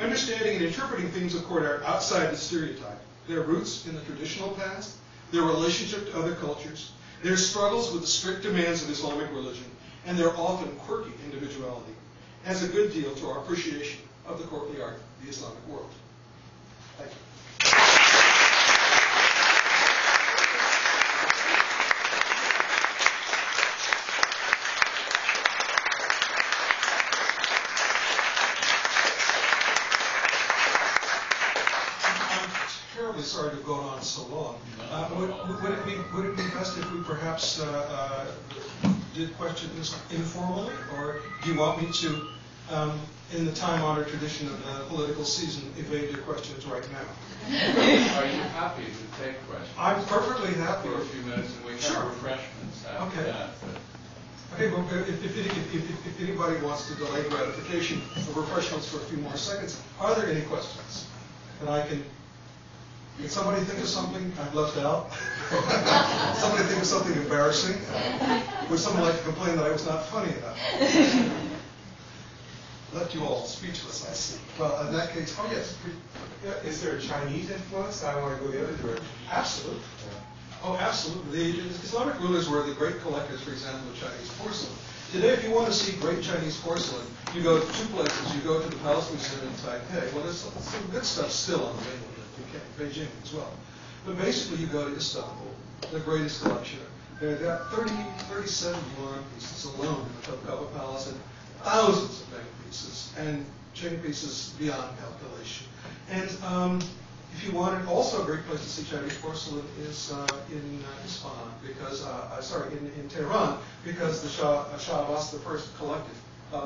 Understanding and interpreting themes of court art outside the stereotype, their roots in the traditional past, their relationship to other cultures, their struggles with the strict demands of Islamic religion, and their often quirky individuality, adds a good deal to our appreciation of the courtly art of the Islamic world. Thank you. Sorry to have gone on so long. Would it be best if we perhaps did questions informally, or do you want me to, in the time-honored tradition of the political season, evade your questions right now? Are you happy to take questions? I'm perfectly happy. For a few minutes, and we have refreshments after that. Okay, well, if anybody wants to delay gratification of refreshments for a few more seconds, are there any questions that I can... Did somebody think of something I've left out? Somebody think of something embarrassing? Would someone like to complain that I was not funny enough? Left you all speechless, I see. Well, in that case, oh yes. Is there a Chinese influence? I want to go the other direction. Absolutely. Yeah. Oh, absolutely. The Islamic rulers were the great collectors, for example, of Chinese porcelain. Today, if you want to see great Chinese porcelain, you go to two places. You go to the Palace Museum in Taipei. Well, there's some good stuff still on the mainland. Beijing as well. But basically you go to Istanbul, the greatest collection. There are 37 yuan pieces alone in the Topkapi Palace, and thousands of bank pieces, and chain pieces beyond calculation. And if you wanted, also a great place to see Chinese porcelain is in Isfahan, because, in Tehran, because the Shah Abbas I collected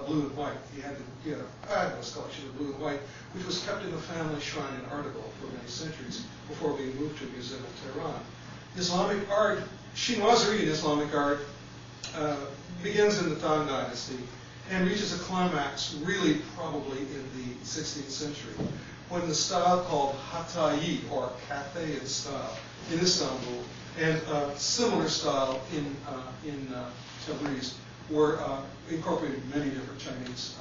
blue and white. He had a fabulous collection of blue and white, which was kept in the family shrine in Ardabil for many centuries before being moved to a museum in Tehran. Islamic art, Chinoiserie in Islamic art, begins in the Tang Dynasty and reaches a climax really probably in the 16th century, when the style called Hatayi, or Cathayan style, in Istanbul, and similar style in Tabriz, were incorporated many different Chinese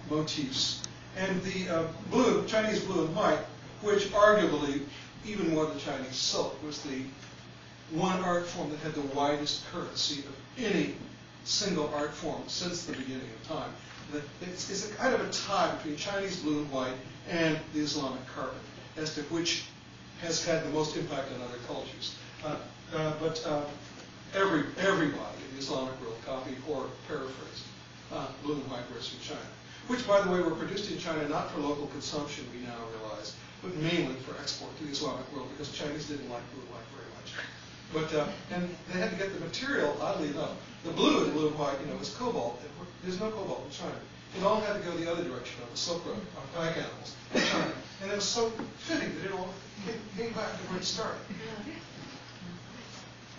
motifs. And the Chinese blue and white, which arguably, even more than Chinese silk, was the one art form that had the widest currency of any single art form since the beginning of time. It's a kind of a tie between Chinese blue and white and the Islamic carpet, as to which has had the most impact on other cultures. everybody in the Islamic world copied or paraphrased blue and white words from China, which, by the way, were produced in China not for local consumption, we now realize, but mainly for export to the Islamic world, because Chinese didn't like blue and white very much. But and they had to get the material, oddly enough. The blue in blue and white, is cobalt. There's no cobalt in China. It all had to go the other direction on the Silk Road, on pack animals in China. And it was so fitting that it all came back to where it started.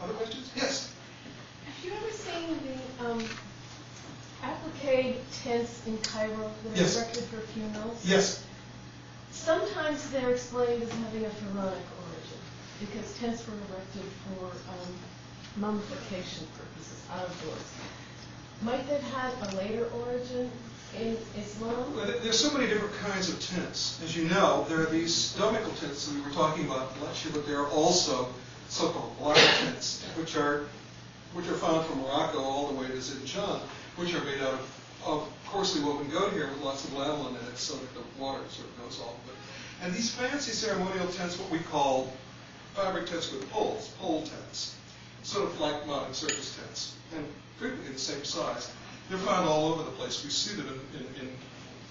Other questions? Yes? Have you ever seen the applique tents in Cairo that Yes. are erected for funerals? Yes. Sometimes they're explained as having a pharaonic origin, because tents were erected for mummification purposes, outdoors. Might that have a later origin in Islam? Well, there's so many different kinds of tents. As you know, there are these stomachical tents that we were talking about in the lecture, but there are also so-called black tents, which are found from Morocco all the way to Xinjiang, which are made out of coarsely woven goat hair with lots of lanolin in it so that the water sort of goes off of it. And these fancy ceremonial tents, what we call fabric tents with poles, pole tents, sort of like modern circus tents, and frequently the same size. They're found all over the place. We see them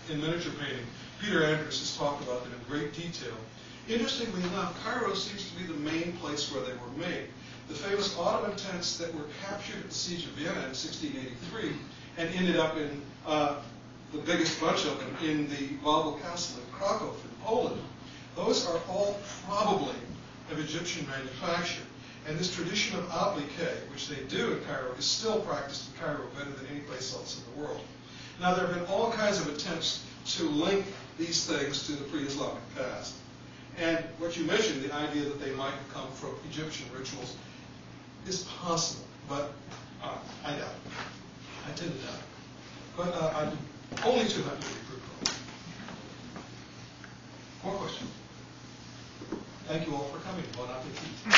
in miniature painting. Peter Andrews has talked about them in great detail. Interestingly enough, Cairo seems to be the main place where they were made. The famous Ottoman tents that were captured at the Siege of Vienna in 1683 and ended up in the biggest bunch of them in the Wawel Castle in Krakow in Poland, those are all probably of Egyptian manufacture. And this tradition of applique, which they do in Cairo, is still practiced in Cairo better than any place else in the world. Now, there have been all kinds of attempts to link these things to the pre-Islamic past. And what you mentioned, the idea that they might have come from Egyptian rituals, is possible, but I doubt it. I tend to doubt it. But I'm only too happy to be proved wrong. More questions? Thank you all for coming. Bon appetit.